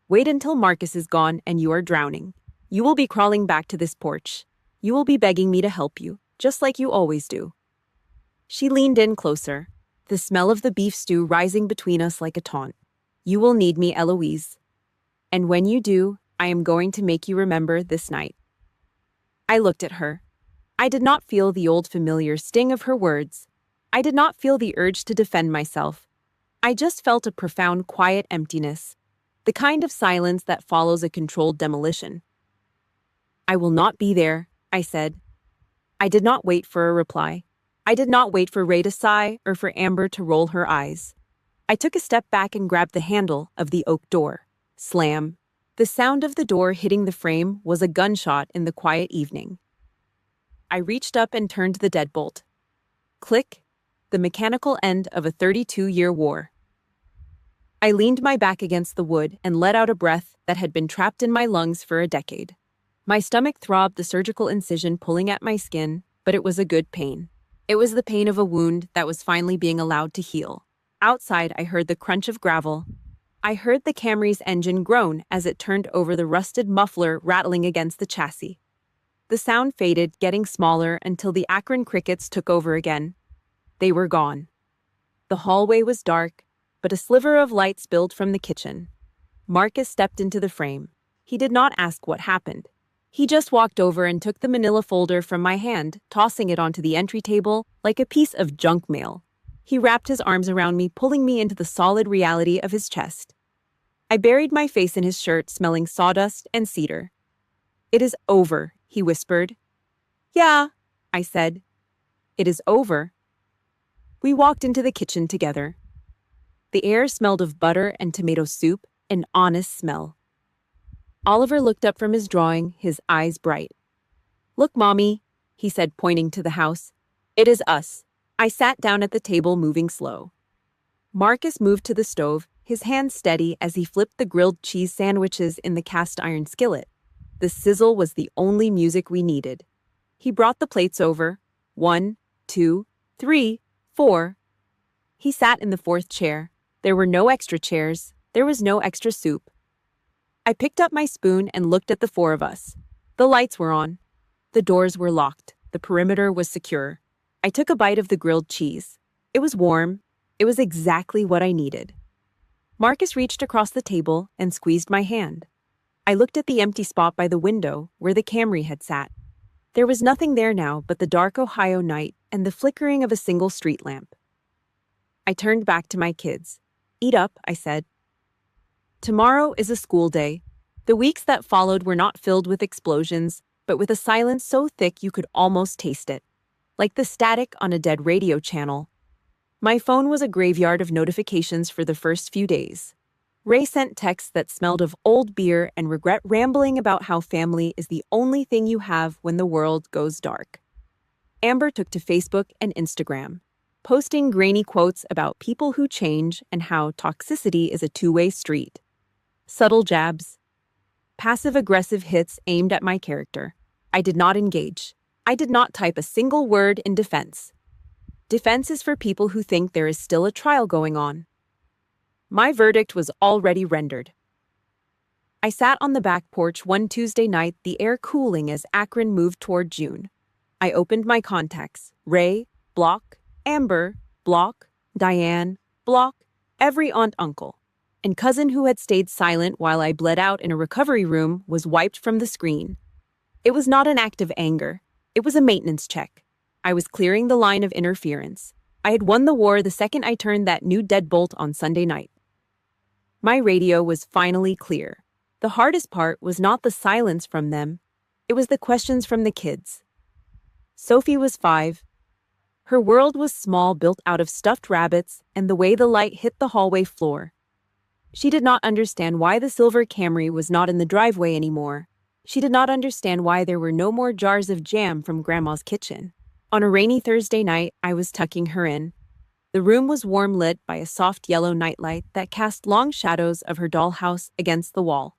Wait until Marcus is gone and you are drowning. You will be crawling back to this porch. You will be begging me to help you, just like you always do. She leaned in closer, the smell of the beef stew rising between us like a taunt. You will need me, Eloise. And when you do, I am going to make you remember this night. I looked at her. I did not feel the old familiar sting of her words. I did not feel the urge to defend myself. I just felt a profound, quiet emptiness, the kind of silence that follows a controlled demolition. I will not be there, I said. I did not wait for a reply. I did not wait for Ray to sigh or for Amber to roll her eyes. I took a step back and grabbed the handle of the oak door. Slam. The sound of the door hitting the frame was a gunshot in the quiet evening. I reached up and turned the deadbolt. Click. The mechanical end of a 32-year war. I leaned my back against the wood and let out a breath that had been trapped in my lungs for a decade. My stomach throbbed, the surgical incision pulling at my skin, but it was a good pain. It was the pain of a wound that was finally being allowed to heal. Outside, I heard the crunch of gravel. I heard the Camry's engine groan as it turned over, the rusted muffler rattling against the chassis. The sound faded, getting smaller until the Akron crickets took over again. They were gone. The hallway was dark, but a sliver of light spilled from the kitchen. Marcus stepped into the frame. He did not ask what happened. He just walked over and took the manila folder from my hand, tossing it onto the entry table like a piece of junk mail. He wrapped his arms around me, pulling me into the solid reality of his chest. I buried my face in his shirt, smelling sawdust and cedar. "It is over," he whispered. "Yeah," I said. "It is over." We walked into the kitchen together. The air smelled of butter and tomato soup, an honest smell. Oliver looked up from his drawing, his eyes bright. "Look, Mommy," he said, pointing to the house. "It is us." I sat down at the table, moving slow. Marcus moved to the stove, his hands steady as he flipped the grilled cheese sandwiches in the cast-iron skillet. The sizzle was the only music we needed. He brought the plates over. 1, 2, 3, 4. He sat in the fourth chair. There were no extra chairs. There was no extra soup. I picked up my spoon and looked at the four of us. The lights were on. The doors were locked. The perimeter was secure. I took a bite of the grilled cheese. It was warm. It was exactly what I needed. Marcus reached across the table and squeezed my hand. I looked at the empty spot by the window where the Camry had sat. There was nothing there now but the dark Ohio night and the flickering of a single street lamp. I turned back to my kids. "Eat up," I said. Tomorrow is a school day. The weeks that followed were not filled with explosions, but with a silence so thick you could almost taste it, like the static on a dead radio channel. My phone was a graveyard of notifications for the first few days. Ray sent texts that smelled of old beer and regret, rambling about how family is the only thing you have when the world goes dark. Amber took to Facebook and Instagram, posting grainy quotes about people who change and how toxicity is a two-way street. Subtle jabs. Passive-aggressive hits aimed at my character. I did not engage. I did not type a single word in defense. Defense is for people who think there is still a trial going on. My verdict was already rendered. I sat on the back porch one Tuesday night, the air cooling as Akron moved toward June. I opened my contacts. Ray, block. Amber, block. Diane, block. Every aunt-uncle and cousin who had stayed silent while I bled out in a recovery room was wiped from the screen. It was not an act of anger. It was a maintenance check. I was clearing the line of interference. I had won the war the second I turned that new deadbolt on Sunday night. My radio was finally clear. The hardest part was not the silence from them. It was the questions from the kids. Sophie was 5. Her world was small, built out of stuffed rabbits and the way the light hit the hallway floor. She did not understand why the silver Camry was not in the driveway anymore. She did not understand why there were no more jars of jam from Grandma's kitchen. On a rainy Thursday night, I was tucking her in. The room was warm lit by a soft yellow nightlight that cast long shadows of her dollhouse against the wall.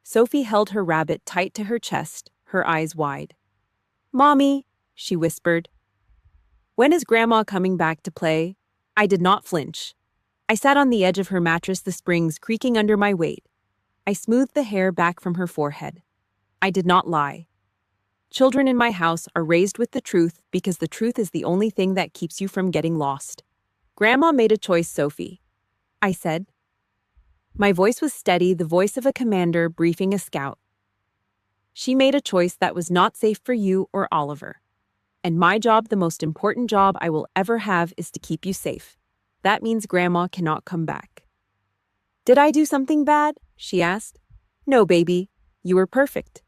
Sophie held her rabbit tight to her chest, her eyes wide. "Mommy," she whispered. "When is Grandma coming back to play?" I did not flinch. I sat on the edge of her mattress, the springs creaking under my weight. I smoothed the hair back from her forehead. I did not lie. Children in my house are raised with the truth because the truth is the only thing that keeps you from getting lost. "Grandma made a choice, Sophie," I said. My voice was steady, the voice of a commander briefing a scout. "She made a choice that was not safe for you or Oliver. And my job, the most important job I will ever have, is to keep you safe. That means Grandma cannot come back." "Did I do something bad?" she asked. "No, baby. You were perfect."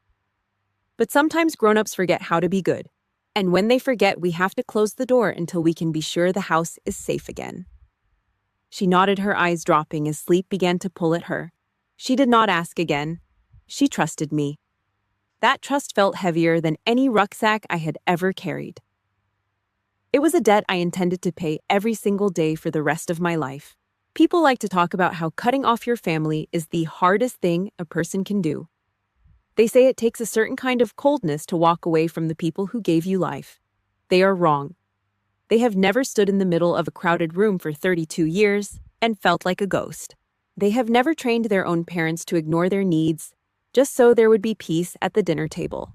But sometimes grown-ups forget how to be good. And when they forget, we have to close the door until we can be sure the house is safe again. She nodded, her eyes dropping as sleep began to pull at her. She did not ask again. She trusted me. That trust felt heavier than any rucksack I had ever carried. It was a debt I intended to pay every single day for the rest of my life. People like to talk about how cutting off your family is the hardest thing a person can do. They say it takes a certain kind of coldness to walk away from the people who gave you life. They are wrong. They have never stood in the middle of a crowded room for 32 years and felt like a ghost. They have never trained their own parents to ignore their needs, just so there would be peace at the dinner table.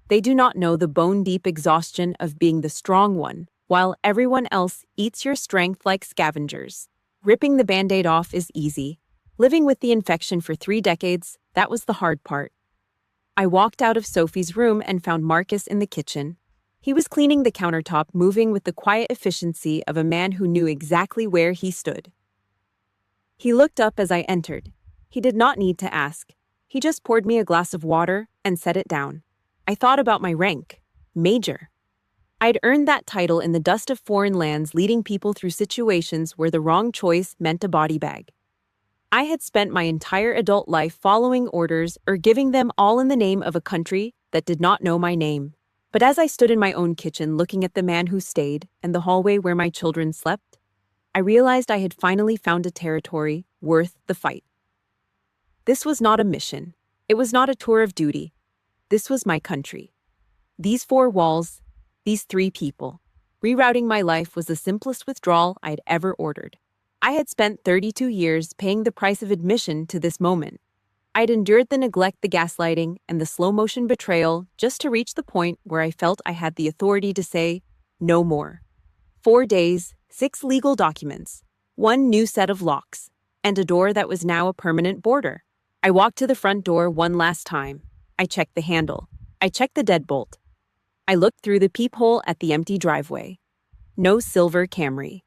They do not know the bone-deep exhaustion of being the strong one, while everyone else eats your strength like scavengers. Ripping the Band-Aid off is easy. Living with the infection for 3 decades, that was the hard part. I walked out of Sophie's room and found Marcus in the kitchen. He was cleaning the countertop, moving with the quiet efficiency of a man who knew exactly where he stood. He looked up as I entered. He did not need to ask. He just poured me a glass of water and set it down. I thought about my rank. Major. I'd earned that title in the dust of foreign lands, leading people through situations where the wrong choice meant a body bag. I had spent my entire adult life following orders or giving them, all in the name of a country that did not know my name. But as I stood in my own kitchen looking at the man who stayed and the hallway where my children slept, I realized I had finally found a territory worth the fight. This was not a mission. It was not a tour of duty. This was my country. These four walls, these three people. Rerouting my life was the simplest withdrawal I'd ever ordered. I had spent 32 years paying the price of admission to this moment. I'd endured the neglect, the gaslighting, and the slow-motion betrayal just to reach the point where I felt I had the authority to say, no more. 4 days, 6 legal documents, 1 new set of locks, and a door that was now a permanent border. I walked to the front door one last time. I checked the handle. I checked the deadbolt. I looked through the peephole at the empty driveway. No silver Camry.